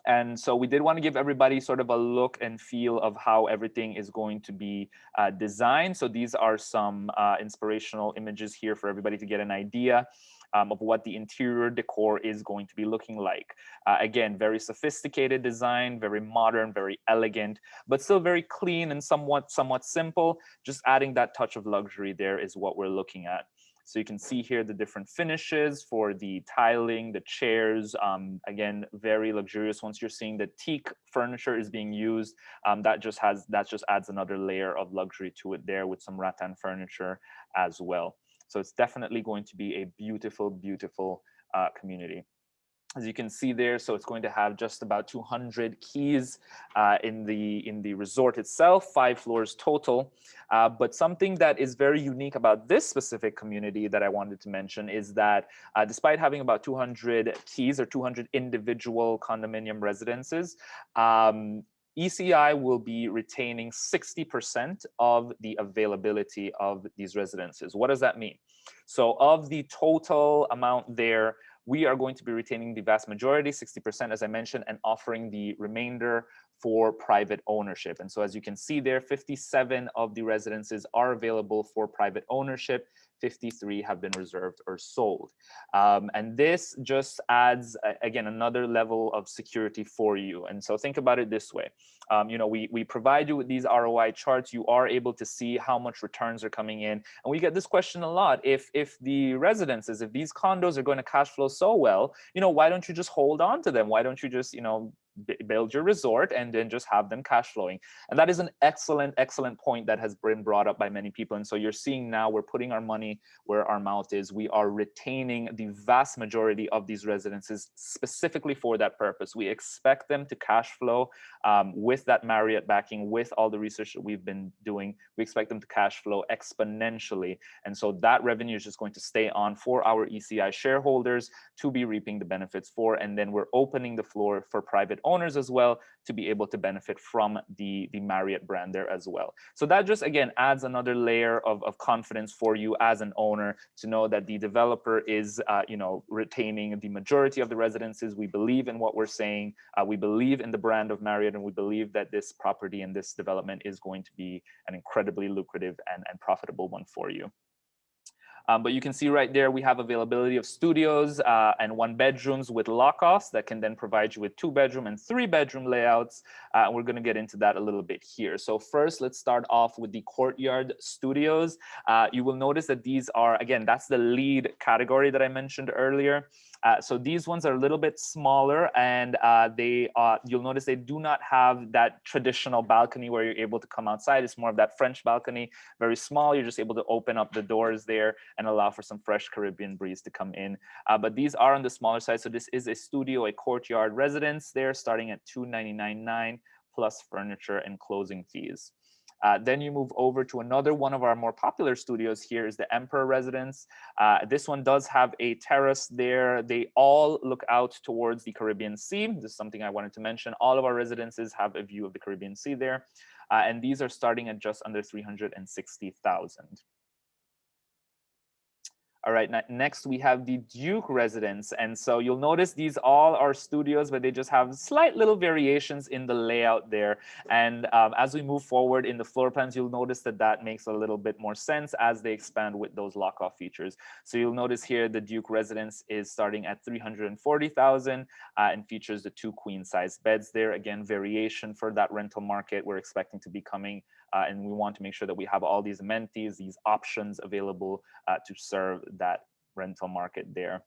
And so we did want to give everybody sort of a look and feel of how everything is going to be designed. So these are some inspirational images here for everybody to get an idea of what the interior decor is going to be looking like. Again, very sophisticated design, very modern, very elegant, but still very clean and somewhat simple. Just adding that touch of luxury there is what we're looking at. So you can see here the different finishes for the tiling, the chairs, again, very luxurious. Once you're seeing the teak furniture is being used, that just adds another layer of luxury to it there with some rattan furniture as well. So it's definitely going to be a beautiful, beautiful community. As you can see there, so it's going to have just about 200 keys in the resort itself, 5 floors total. But something that is very unique about this specific community that I wanted to mention is that despite having about 200 keys or 200 individual condominium residences, ECI will be retaining 60% of the availability of these residences. What does that mean? So of the total amount there, we are going to be retaining the vast majority, 60%, as I mentioned, and offering the remainder for private ownership. And so as you can see there, 57 of the residences are available for private ownership. 53 have been reserved or sold. And this just adds, again, another level of security for you. And so think about it this way. We provide you with these ROI charts. You are able to see how much returns are coming in. And we get this question a lot. If the residences, if these condos are going to cash flow so well, why don't you just hold on to them? Why don't you just, build your resort and then just have them cash flowing? And that is an excellent point that has been brought up by many people. And so you're seeing now we're putting our money where our mouth is. We are retaining the vast majority of these residences specifically for that purpose. We expect them to cash flow with that Marriott backing, with all the research that we've been doing. We expect them to cash flow exponentially. And so that revenue is just going to stay on for our ECI shareholders to be reaping the benefits for. And then we're opening the floor for private owners as well to be able to benefit from the Marriott brand there as well. So that just, again, adds another layer of confidence for you as an owner to know that the developer is, retaining the majority of the residences. We believe in what we're saying. We believe in the brand of Marriott, and we believe that this property and this development is going to be an incredibly lucrative and profitable one for you. But you can see right there, we have availability of studios and 1-bedrooms with lock-offs that can then provide you with 2-bedroom and 3-bedroom layouts. We're going to get into that a little bit here. So first, let's start off with the Courtyard Studios. You will notice that these are, again, that's the lead category that I mentioned earlier. So these ones are a little bit smaller, and you'll notice they do not have that traditional balcony where you're able to come outside. It's more of that French balcony, very small. You're just able to open up the doors there and allow for some fresh Caribbean breeze to come in. But these are on the smaller side. So this is a studio, a courtyard residence there, starting at $299.9 plus furniture and closing fees. Then you move over to another one of our more popular studios here is the Emperor Residence. This one does have a terrace there. They all look out towards the Caribbean Sea. This is something I wanted to mention. All of our residences have a view of the Caribbean Sea there. And these are starting at just under $360,000. All right, next we have the Duke residence. And so you'll notice these all are studios, but they just have slight little variations in the layout there. And as we move forward in the floor plans, you'll notice that that makes a little bit more sense as they expand with those lock-off features. So you'll notice here the Duke residence is starting at 340,000 and features the 2 queen-size beds there. Again, variation for that rental market we're expecting to be coming, and we want to make sure that we have all these amenities, these options available to serve that rental market there.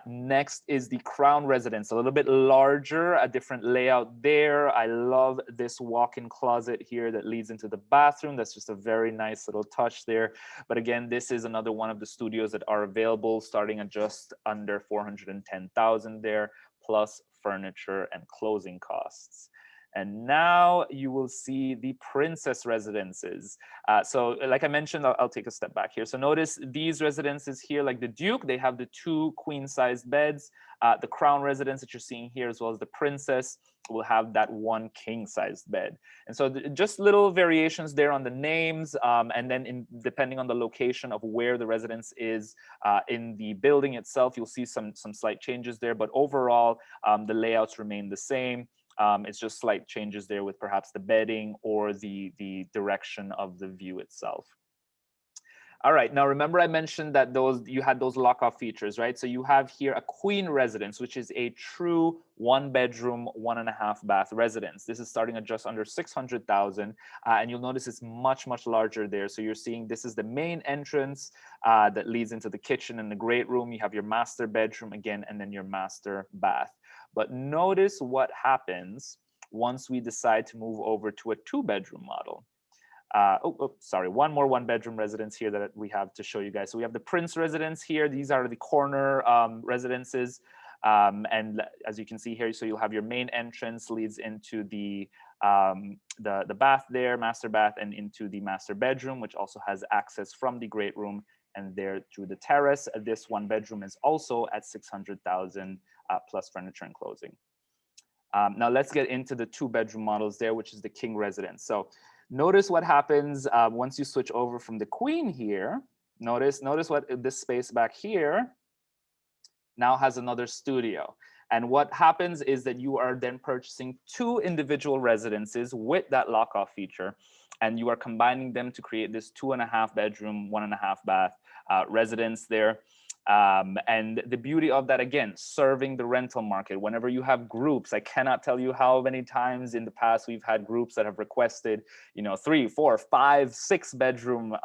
Next is the Crown residence, a little bit larger, a different layout there. I love this walk-in closet here that leads into the bathroom. That's just a very nice little touch there. But again, this is another one of the studios that are available starting at just under 410,000 there, plus furniture and closing costs. And now you will see the princess residences. So like I mentioned, I'll take a step back here. So notice these residences here, like the Duke, they have the 2 queen-sized beds. The Crown residence that you're seeing here, as well as the Princess, will have that 1 king-sized bed. And so just little variations there on the names. And then depending on the location of where the residence is in the building itself, you'll see some slight changes there. But overall, the layouts remain the same. It's just slight changes there with perhaps the bedding or the direction of the view itself. All right, now remember I mentioned that you had those lock-off features, right? So you have here a queen residence, which is a true 1-bedroom, 1.5 bath residence. This is starting at just under 600,000, and you'll notice it's much, much larger there. So you're seeing this is the main entrance that leads into the kitchen and the great room. You have your master bedroom again, and then your master bath. But notice what happens once we decide to move over to a 2-bedroom model. Sorry, one more 1-bedroom residence here that we have to show you guys. So we have the Prince residence here. These are the corner residences. And as you can see here, so you'll have your main entrance leads into the bath there, master bath, and into the master bedroom, which also has access from the great room and there through the terrace. This 1-bedroom is also at 600,000 plus furniture and closing. Now let's get into the 2-bedroom models there, which is the king residence. So notice what happens once you switch over from the queen here. Notice what this space back here now has another studio. And what happens is that you are then purchasing 2 individual residences with that lock-off feature, and you are combining them to create this 2.5-bedroom, 1.5 bath residence there. And the beauty of that, again, serving the rental market. Whenever you have groups, I cannot tell you how many times in the past we've had groups that have requested, 3, 4, 5, 6-bedroom,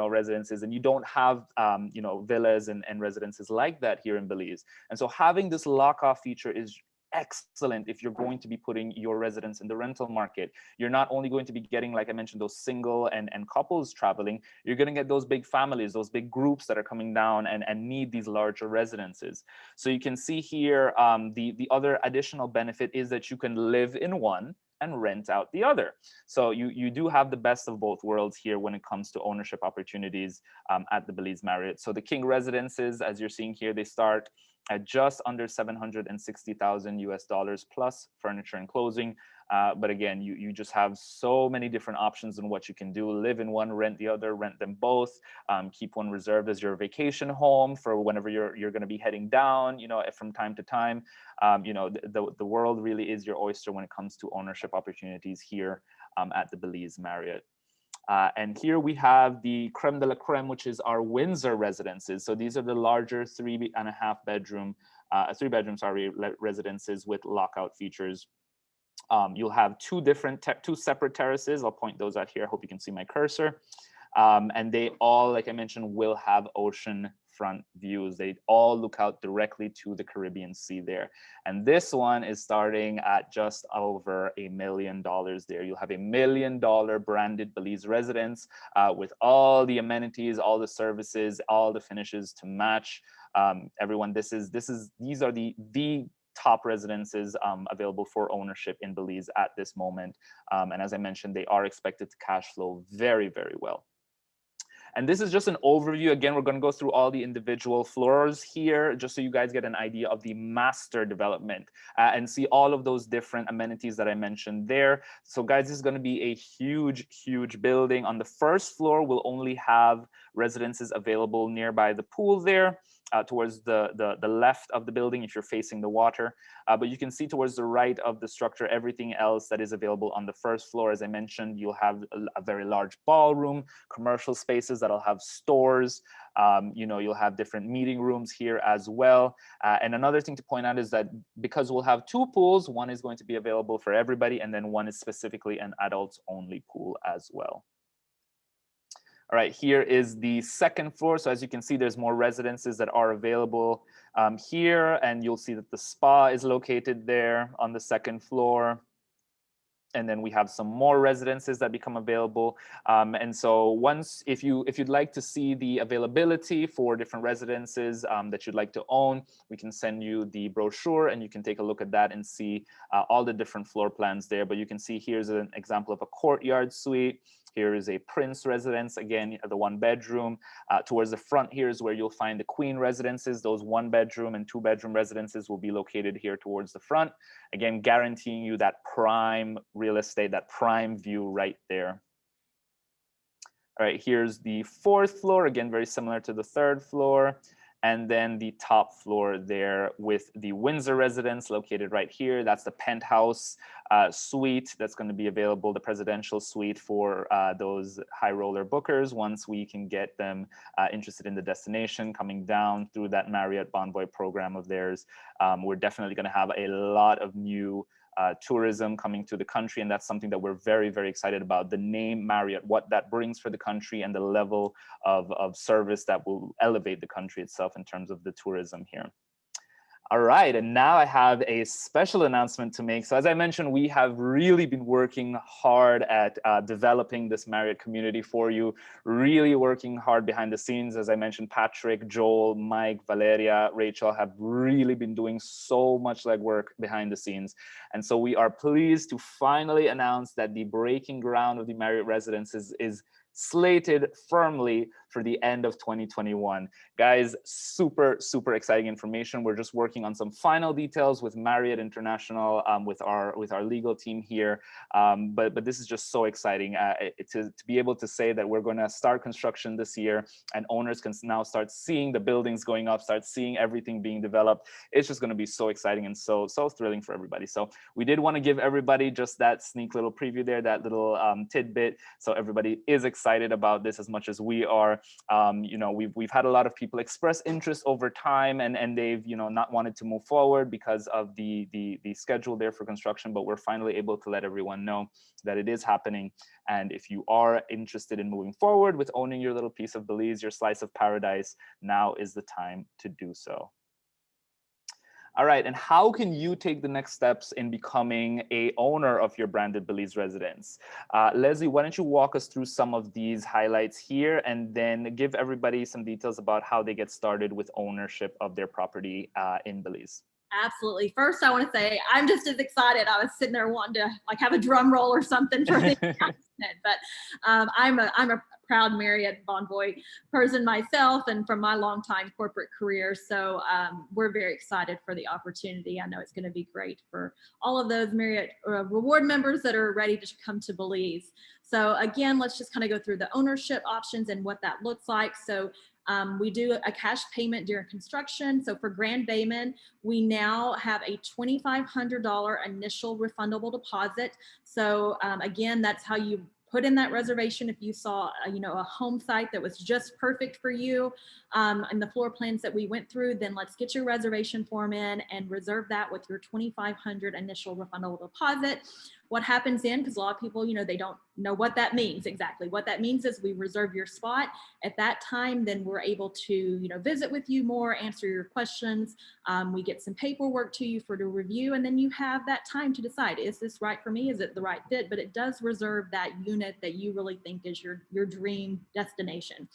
residences, and you don't have, villas and residences like that here in Belize. And so having this lock-off feature is excellent if you're going to be putting your residence in the rental market. You're not only going to be getting, like I mentioned, those single and couples traveling, you're going to get those big families, those big groups that are coming down and need these larger residences. So you can see here, the other additional benefit is that you can live in one and rent out the other. So you do have the best of both worlds here when it comes to ownership opportunities at the Belize Marriott. So the king residences, as you're seeing here, they start at just under 760,000 US dollars plus furniture and closing. But again, you just have so many different options on what you can do. Live in one, rent the other, rent them both. Keep one reserved as your vacation home for whenever you're going to be heading down, from time to time. The world really is your oyster when it comes to ownership opportunities here at the Belize Marriott. And here we have the creme de la creme, which is our Windsor residences. So these are the larger 3.5-bedroom, 3-bedroom, residences with lockout features. You'll have two separate terraces. I'll point those out here. I hope you can see my cursor. And they all, like I mentioned, will have ocean front views. They all look out directly to the Caribbean Sea there. And this one is starting at just over $1 million there. You'll have $1 million branded Belize residence with all the amenities, all the services, all the finishes to match. Everyone, these are the top residences available for ownership in Belize at this moment. And as I mentioned, they are expected to cash flow very, very well. And this is just an overview. Again, we're going to go through all the individual floors here, just so you guys get an idea of the master development and see all of those different amenities that I mentioned there. So guys, this is going to be a huge, huge building. On the first floor, we'll only have residences available nearby the pool there. Towards the left of the building if you're facing the water. But you can see towards the right of the structure, everything else that is available on the first floor. As I mentioned, you'll have a very large ballroom, commercial spaces that'll have stores. You'll have different meeting rooms here as well. And another thing to point out is that because we'll have two pools, one is going to be available for everybody, and then one is specifically an adults only pool as well. All right, here is the second floor. So as you can see, there's more residences that are available here, and you'll see that the spa is located there on the second floor. And then we have some more residences that become available. And so if you'd like to see the availability for different residences that you'd like to own, we can send you the brochure and you can take a look at that and see all the different floor plans there. But you can see here's an example of a Courtyard Suite. Here is a Prince residence, again, the 1-bedroom. Towards the front here is where you'll find the Queen residences. Those 1-bedroom and 2-bedroom residences will be located here towards the front. Again, guaranteeing you that prime real estate, that prime view right there. All right, here's the 4th floor, again, very similar to the 3rd floor. And then the top floor there with the Windsor residence located right here. That's the Penthouse Suite that's going to be available, the presidential suite for those high roller bookers once we can get them interested in the destination, coming down through that Marriott Bonvoy program of theirs. We're definitely going to have a lot of new tourism coming to the country, and that's something that we're very, very excited about. The name Marriott, what that brings for the country, and the level of service that will elevate the country itself in terms of the tourism here. All right, and now I have a special announcement to make. So as I mentioned, we have really been working hard at developing this Marriott community for you, really working hard behind the scenes. As I mentioned, Patrick, Joel, Mike, Valeria, Rachel have really been doing so much legwork behind the scenes. And so we are pleased to finally announce that the breaking ground of the Marriott Residences is slated firmly for the end of 2021. Guys, super, super exciting information. We're just working on some final details with Marriott International, with our legal team here. But this is just so exciting to be able to say that we're going to start construction this year, and owners can now start seeing the buildings going up, start seeing everything being developed. It's just going to be so exciting and so thrilling for everybody. So we did want to give everybody just that sneak little preview there, that little tidbit, so everybody is excited about this as much as we are. We've had a lot of people express interest over time, and they've not wanted to move forward because of the schedule there for construction, but we're finally able to let everyone know that it is happening. And if you are interested in moving forward with owning your little piece of Belize, your slice of paradise, now is the time to do so. All right, and how can you take the next steps in becoming a owner of your branded Belize residence? Leslie, why don't you walk us through some of these highlights here, and then give everybody some details about how they get started with ownership of their property in Belize. Absolutely. First, I want to say I'm just as excited. I was sitting there wanting to have a drum roll or something for the announcement, but I'm a proud Marriott Bonvoy person myself, and from my longtime corporate career. So we're very excited for the opportunity. I know it's going to be great for all of those Marriott reward members that are ready to come to Belize. So again, let's just kind of go through the ownership options and what that looks like. So we do a cash payment during construction. So for Grand Bayman, we now have a $2,500 initial refundable deposit. So again, that's how you put in that reservation. If you saw, a home site that was just perfect for you and the floor plans that we went through, then let's get your reservation form in and reserve that with your $2,500 initial refundable deposit. What happens then, because a lot of people, they don't know what that means exactly. What that means is we reserve your spot. At that time, then we're able to, visit with you more, answer your questions. We get some paperwork to you to review, and then you have that time to decide, is this right for me? Is it the right fit? But it does reserve that unit that you really think is your dream destination.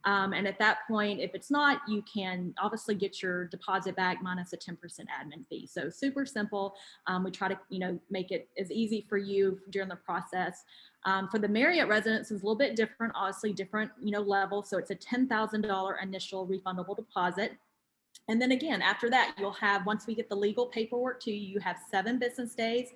And at that point, if it's not, you can obviously get your deposit back minus a 10% admin fee. So super simple. We try to, make it as easy for you during the process. For the Marriott residence, it's a little bit different, obviously different, level. So it's a $10,000 initial refundable deposit. And then again, after that, you'll have, once we get the legal paperwork to you, you have 7 business days,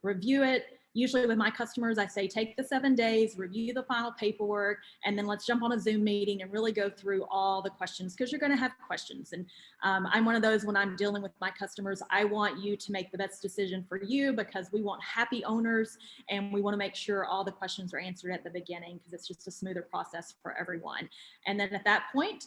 review it, usually with my customers, I say, take the 7 days, review the final paperwork, and then let's jump on a Zoom meeting and really go through all the questions, because you're going to have questions. And I'm one of those, when I'm dealing with my customers, I want you to make the best decision for you, because we want happy owners, and we want to make sure all the questions are answered at the beginning, because it's just a smoother process for everyone. And then at that point,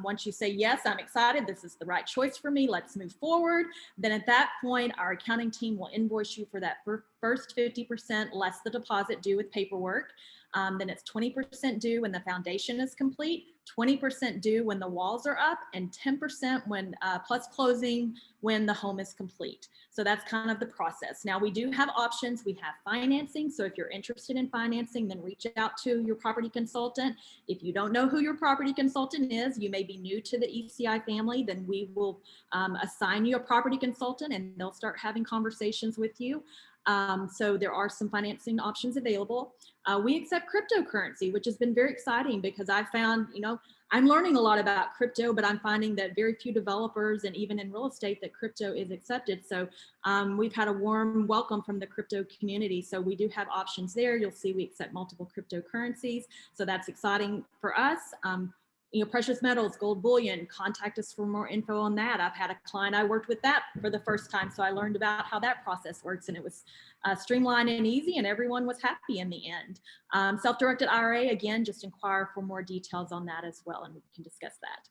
once you say, yes, I'm excited, this is the right choice for me, let's move forward. Then at that point, our accounting team will invoice you for that first 50% less the deposit due with paperwork. Then it's 20% due when the foundation is complete, 20% due when the walls are up, and 10% when plus closing when the home is complete. So that's kind of the process. Now, we do have options. We have financing. So if you're interested in financing, then reach out to your property consultant. If you don't know who your property consultant is, you may be new to the ECI family, then we will assign you a property consultant, and they'll start having conversations with you. So there are some financing options available. We accept cryptocurrency, which has been very exciting, because I found, I'm learning a lot about crypto, but I'm finding that very few developers, and even in real estate, that crypto is accepted. So we've had a warm welcome from the crypto community. So we do have options there. You'll see we accept multiple cryptocurrencies. So that's exciting for us. Precious metals, gold bullion, contact us for more info on that. I've had a client, I worked with that for the first time, so I learned about how that process works, and it was streamlined and easy, and everyone was happy in the end. Self-directed IRA, again, just inquire for more details on that as well, and we can discuss that.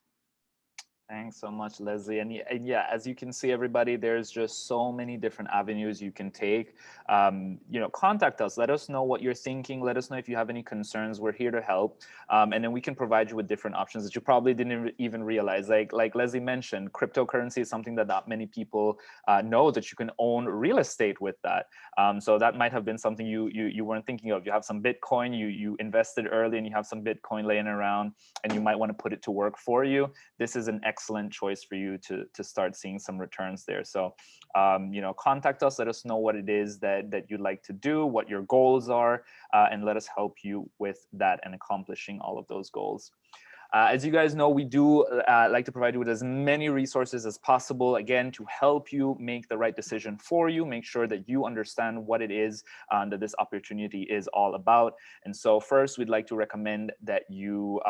Thanks so much, Leslie. And yeah, as you can see, everybody, there's just so many different avenues you can take. Contact us. Let us know what you're thinking. Let us know if you have any concerns. We're here to help. And then we can provide you with different options that you probably didn't even realize. Like Leslie mentioned, cryptocurrency is something that not many people know, that you can own real estate with that. So that might have been something you weren't thinking of. You have some Bitcoin, you invested early, and you have some Bitcoin laying around, and you might want to put it to work for you. This is an excellent choice for you to start seeing some returns there. So, contact us, let us know what it is that you'd like to do, what your goals are, and let us help you with that and accomplishing all of those goals. As you guys know, we do like to provide you with as many resources as possible, again, to help you make the right decision for you, make sure that you understand what it is that this opportunity is all about. And so first, we'd like to recommend that you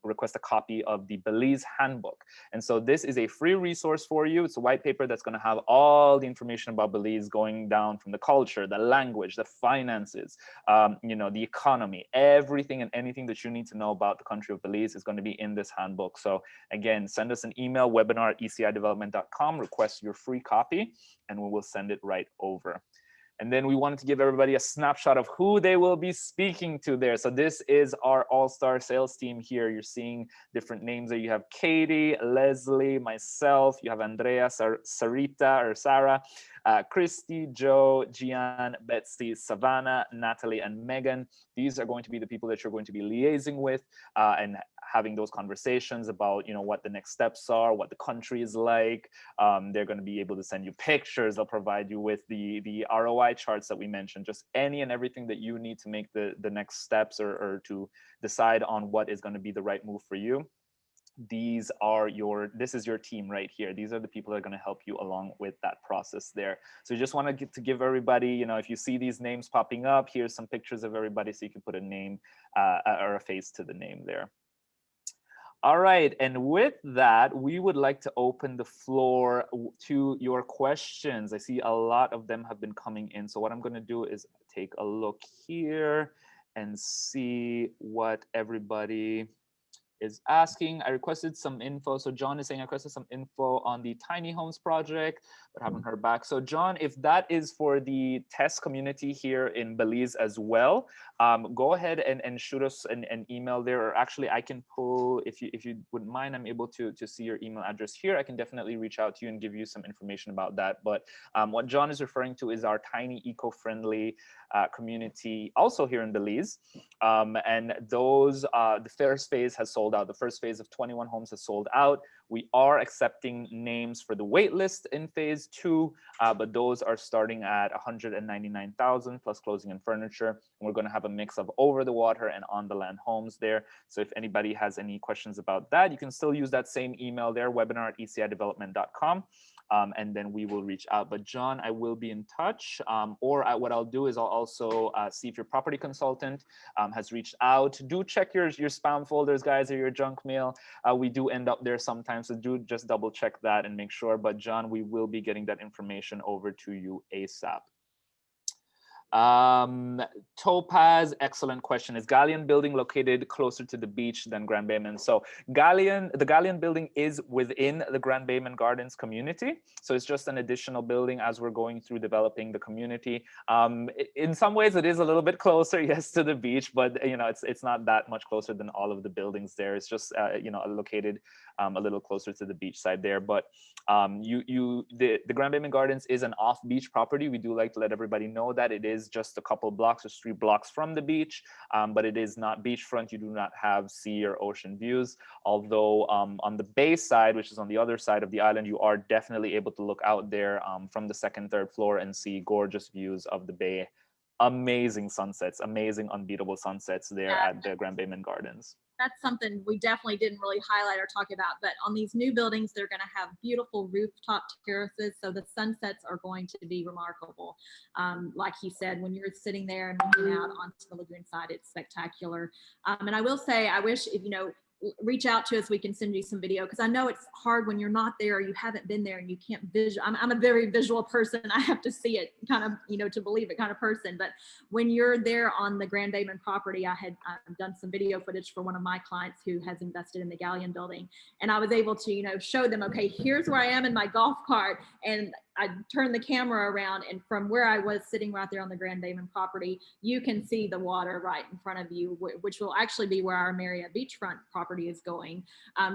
request a copy of the Belize Handbook. And so this is a free resource for you. It's a white paper that's going to have all the information about Belize, going down from the culture, the language, the finances, the economy, everything and anything that you need to know about the country of Belize is going to be in this handbook. So again, send us an email, webinar@ecidevelopment.com, request your free copy, and we will send it right over. And then we wanted to give everybody a snapshot of who they will be speaking to there. So this is our all-star sales team here. You're seeing different names there. You have Katie, Leslie, myself, you have Andrea, Sarita or Sarah, Christy, Joe, Gian, Betsy, Savannah, Natalie, and Megan. These are going to be the people that you're going to be liaising with and having those conversations about, what the next steps are, what the country is like. They're going to be able to send you pictures. They'll provide you with the ROI charts that we mentioned, just any and everything that you need to make the next steps or to decide on what is going to be the right move for you. This is your team right here. These are the people that are going to help you along with that process there. So you just want to give everybody, if you see these names popping up, here's some pictures of everybody so you can put a name or a face to the name there. All right, and with that, we would like to open the floor to your questions. I see a lot of them have been coming in. So what I'm going to do is take a look here and see what everybody is asking. I requested some info. So John is saying I requested some info on the tiny homes project, but haven't heard back. So John, if that is for the test community here in Belize as well, go ahead and shoot us an email there. Or actually, I can pull, if you wouldn't mind, I'm able to see your email address here. I can definitely reach out to you and give you some information about that. But what John is referring to is our tiny eco-friendly community also here in Belize. And those, the first phase has sold out. The first phase of 21 homes has sold out. We are accepting names for the wait list in phase 2, but those are starting at 199,000 plus closing and furniture. And we're going to have a mix of over the water and on the land homes there. So if anybody has any questions about that, you can still use that same email there, webinar@ecidevelopment.com. And then we will reach out. But John, I will be in touch. What I'll do is I'll also see if your property consultant has reached out. Do check your spam folders, guys, or your junk mail. We do end up there sometimes, so do just double check that and make sure. But John, we will be getting that information over to you ASAP. Topaz, excellent question. Is Galleon building located closer to the beach than Grand Bayman? So the Galleon building is within the Grand Bayman Gardens community. So it's just an additional building as we're going through developing the community. In some ways it is a little bit closer, yes, to the beach, but it's not that much closer than all of the buildings there. It's just located a little closer to the beach side there. But the Grand Bayman Gardens is an off-beach property. We do like to let everybody know that it is just a couple blocks or 3 blocks from the beach, but it is not beachfront. You do not have sea or ocean views. Although on the bay side, which is on the other side of the island, you are definitely able to look out there from the 2nd, 3rd floor and see gorgeous views of the bay. Amazing sunsets, amazing unbeatable sunsets there at the Grand Bayman Gardens. That's something we definitely didn't really highlight or talk about, but on these new buildings, they're going to have beautiful rooftop terraces. So the sunsets are going to be remarkable. Like he said, when you're sitting there and looking out onto the lagoon side, it's spectacular. And I will say, I wish, if reach out to us, we can send you some video, because I know it's hard when you're not there, you haven't been there, and you can't I'm a very visual person. I have to see it kind of, to believe it kind of person. But when you're there on the Grand Bayman property, I had done some video footage for one of my clients who has invested in the Galleon building, and I was able to show them, okay, here's where I am in my golf cart, and I turned the camera around, and from where I was sitting right there on the Grand Bayman property, you can see the water right in front of you, which will actually be where our Marriott beachfront property is going.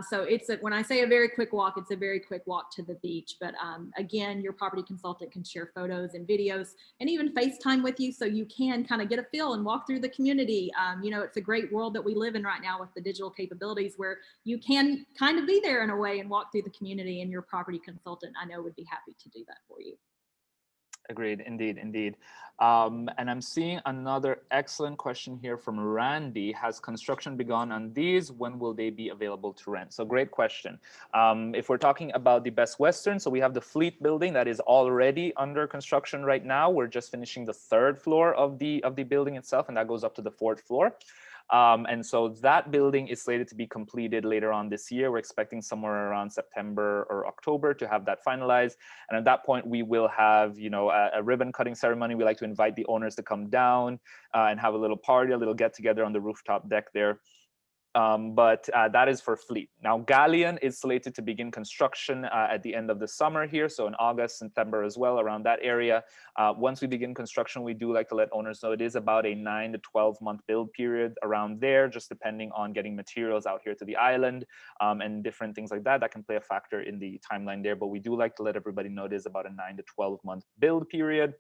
So when I say a very quick walk, it's a very quick walk to the beach. But again, your property consultant can share photos and videos and even FaceTime with you, so you can kind of get a feel and walk through the community. It's a great world that we live in right now with the digital capabilities, where you can kind of be there in a way and walk through the community, and your property consultant, I know, would be happy to do that for you. Agreed, indeed. And I'm seeing another excellent question here from Randy. Has construction begun on these? When will they be available to rent? So great question. If we're talking about the Best Western, so we have the Fleet building that is already under construction right now. We're just finishing the 3rd floor of the building itself, and that goes up to the 4th floor. And so that building is slated to be completed later on this year. We're expecting somewhere around September or October to have that finalized. And at that point, we will have, a ribbon cutting ceremony. We like to invite the owners to come down and have a little party, a little get together on the rooftop deck there. But that is for Fleet. Now, Galleon is slated to begin construction at the end of the summer here, so in August, September as well, around that area. Once we begin construction, we do like to let owners know it is about a 9 to 12 month build period around there, just depending on getting materials out here to the island and different things like that. That can play a factor in the timeline there, but we do like to let everybody know it is about a 9 to 12 month build period.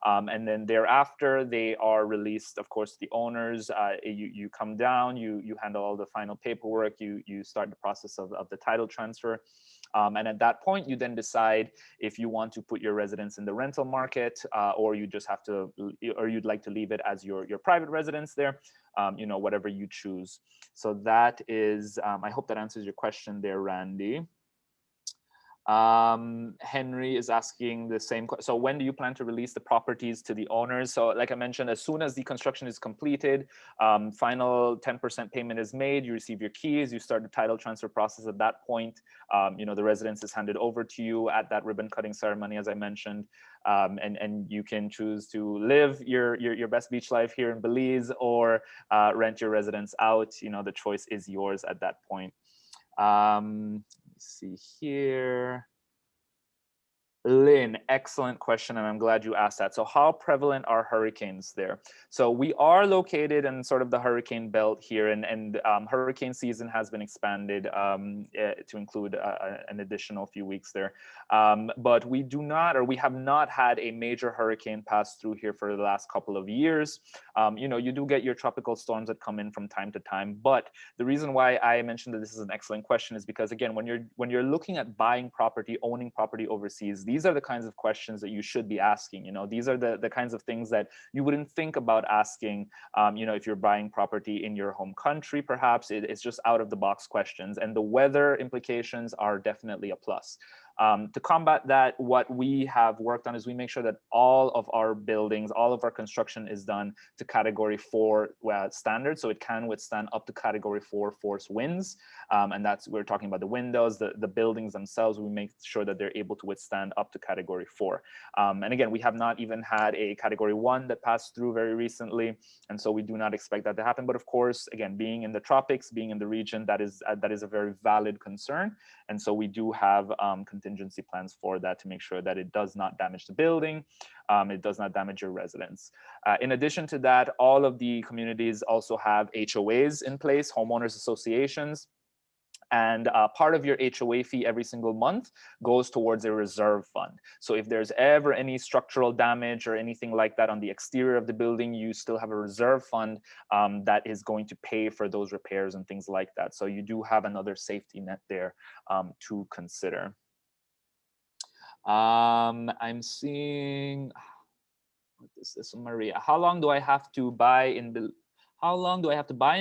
And then thereafter, they are released, of course, to the owners. You come down, you handle all the final paperwork, you start the process of the title transfer. And at that point, you then decide if you want to put your residence in the rental market, or you just have to, or you'd like to leave it as your private residence there, whatever you choose. So that is, I hope that answers your question there, Randy. Henry is asking the same question. So when do you plan to release the properties to the owners? So like I mentioned, as soon as the construction is completed, final 10% payment is made, you receive your keys, you start the title transfer process at that point. The residence is handed over to you at that ribbon cutting ceremony, as I mentioned. And you can choose to live your best beach life here in Belize, or rent your residence out. The choice is yours at that point. See here. Lynn, excellent question, and I'm glad you asked that. So how prevalent are hurricanes there? So we are located in sort of the hurricane belt here, and hurricane season has been expanded to include an additional few weeks there. But we do not, or we have not had a major hurricane pass through here for the last couple of years. You know, you do get your tropical storms that come in from time to time, but the reason why I mentioned that this is an excellent question is because, again, when you're looking at buying property, owning property overseas, these are the kinds of questions that you should be asking. You know, these are the kinds of things that you wouldn't think about asking, you know, if you're buying property in your home country. Perhaps it's just out of the box questions, and the weather implications are definitely a plus. To combat that, what we have worked on is we make sure that all of our buildings, all of our construction is done to Category 4 standards, so it can withstand up to Category 4 force winds. And that's, we're talking about the windows, the buildings themselves. We make sure that they're able to withstand up to Category 4. And again, we have not even had a Category 1 that passed through very recently, and so we do not expect that to happen. But of course, again, being in the tropics, being in the region, that is a very valid concern. And so we do have contingency plans for that to make sure that it does not damage the building, it does not damage your residents. In addition to that, all of the communities also have HOAs in place, homeowners associations. And part of your HOA fee every single month goes towards a reserve fund. So if there's ever any structural damage or anything like that on the exterior of the building, you still have a reserve fund that is going to pay for those repairs and things like that. So you do have another safety net there to consider. I'm seeing, what is this, Maria? How long do I have to buy in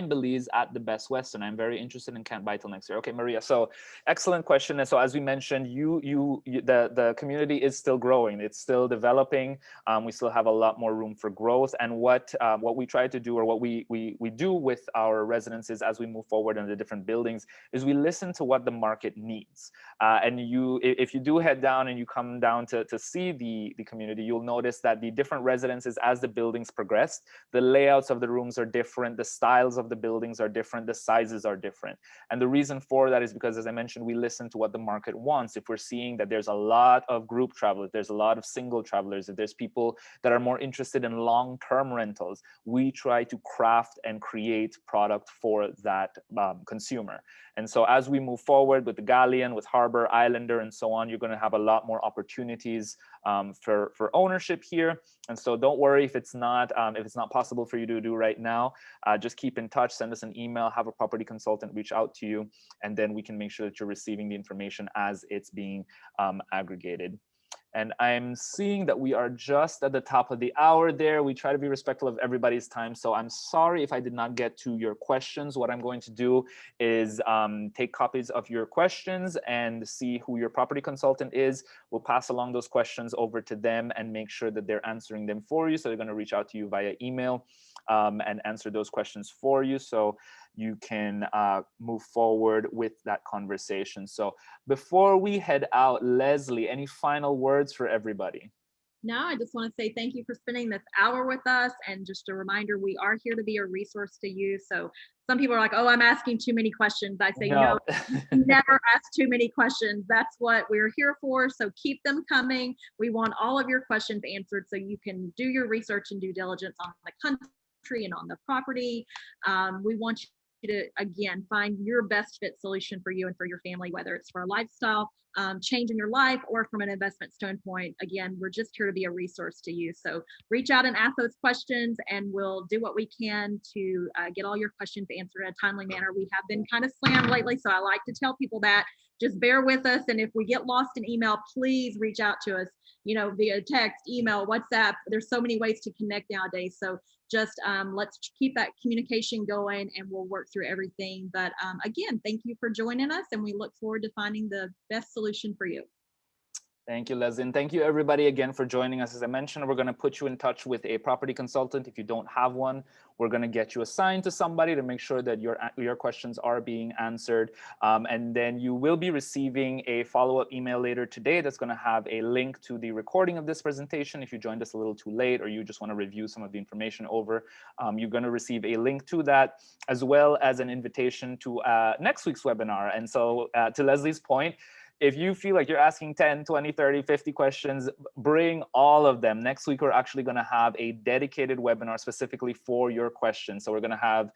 Belize at the Best Western? I'm very interested and can't buy till next year. Okay, Maria. So excellent question. And so as we mentioned, the community is still growing. It's still developing. We still have a lot more room for growth. And what we try to do, or what we do with our residences as we move forward in the different buildings, is we listen to what the market needs. And if you do head down and you come down to see the community, you'll notice that the different residences, as the buildings progress, the layouts of the rooms are different, the styles of the buildings are different, the sizes are different. And the reason for that is because, as I mentioned, we listen to what the market wants. If we're seeing that there's a lot of group travel, if there's a lot of single travelers, if there's people that are more interested in long-term rentals, we try to craft and create product for that consumer. And so as we move forward with the Galleon, with Harbor, Islander, and so on, you're going to have a lot more opportunities for ownership here. And so don't worry if it's not possible for you to do right now. Just keep in touch, send us an email, have a property consultant reach out to you, and then we can make sure that you're receiving the information as it's being aggregated. And I'm seeing that we are just at the top of the hour there. We try to be respectful of everybody's time. So I'm sorry if I did not get to your questions. What I'm going to do is take copies of your questions and see who your property consultant is. We'll pass along those questions over to them and make sure that they're answering them for you. So they're going to reach out to you via email and answer those questions for you, so you can move forward with that conversation. So before we head out, Leslie, any final words for everybody? No, I just want to say thank you for spending this hour with us. And just a reminder, we are here to be a resource to you. So some people are like, oh, I'm asking too many questions. I say, no, never ask too many questions. That's what we're here for. So keep them coming. We want all of your questions answered so you can do your research and due diligence on the country and on the property. We want you to, again, find your best fit solution for you and for your family, whether it's for a lifestyle change in your life or from an investment standpoint. Again, we're just here to be a resource to you. So reach out and ask those questions, and we'll do what we can to get all your questions answered in a timely manner. We have been kind of slammed lately, so I like to tell people that. Just bear with us, and if we get lost in email, please reach out to us, via text, email, WhatsApp. There's so many ways to connect nowadays. So just let's keep that communication going, and we'll work through everything. But again, thank you for joining us, and we look forward to finding the best solution for you. Thank you, Leslie. And thank you, everybody, again for joining us. As I mentioned, we're going to put you in touch with a property consultant. If you don't have one, we're going to get you assigned to somebody to make sure that your questions are being answered. And then you will be receiving a follow-up email later today that's going to have a link to the recording of this presentation. If you joined us a little too late, or you just want to review some of the information over, you're going to receive a link to that, as well as an invitation to next week's webinar. And so to Leslie's point, if you feel like you're asking 10, 20, 30, 50 questions, bring all of them. Next week, we're actually going to have a dedicated webinar specifically for your questions. So we're going to have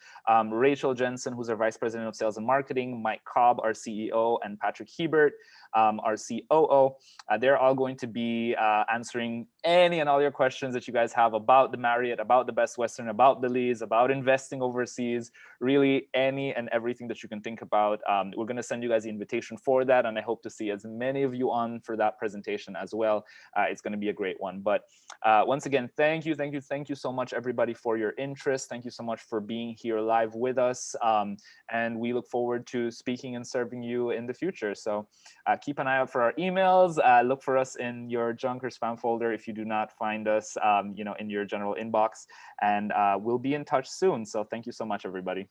Rachel Jensen, who's our Vice President of Sales and Marketing, Mike Cobb, our CEO, and Patrick Hebert, our COO. They're all going to be answering any and all your questions that you guys have about the Marriott, about the Best Western, about Belize, about investing overseas, really any and everything that you can think about. We're going to send you guys the invitation for that, and I hope to see as many of you on for that presentation as well. It's going to be a great one. But once again, thank you so much, everybody, for your interest. Thank you so much for being here live with us. And we look forward to speaking and serving you in the future. So keep an eye out for our emails. Look for us in your junk or spam folder if you do not find us, in your general inbox. And we'll be in touch soon. So thank you so much, everybody.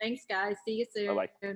Thanks, guys. See you soon. Bye-bye.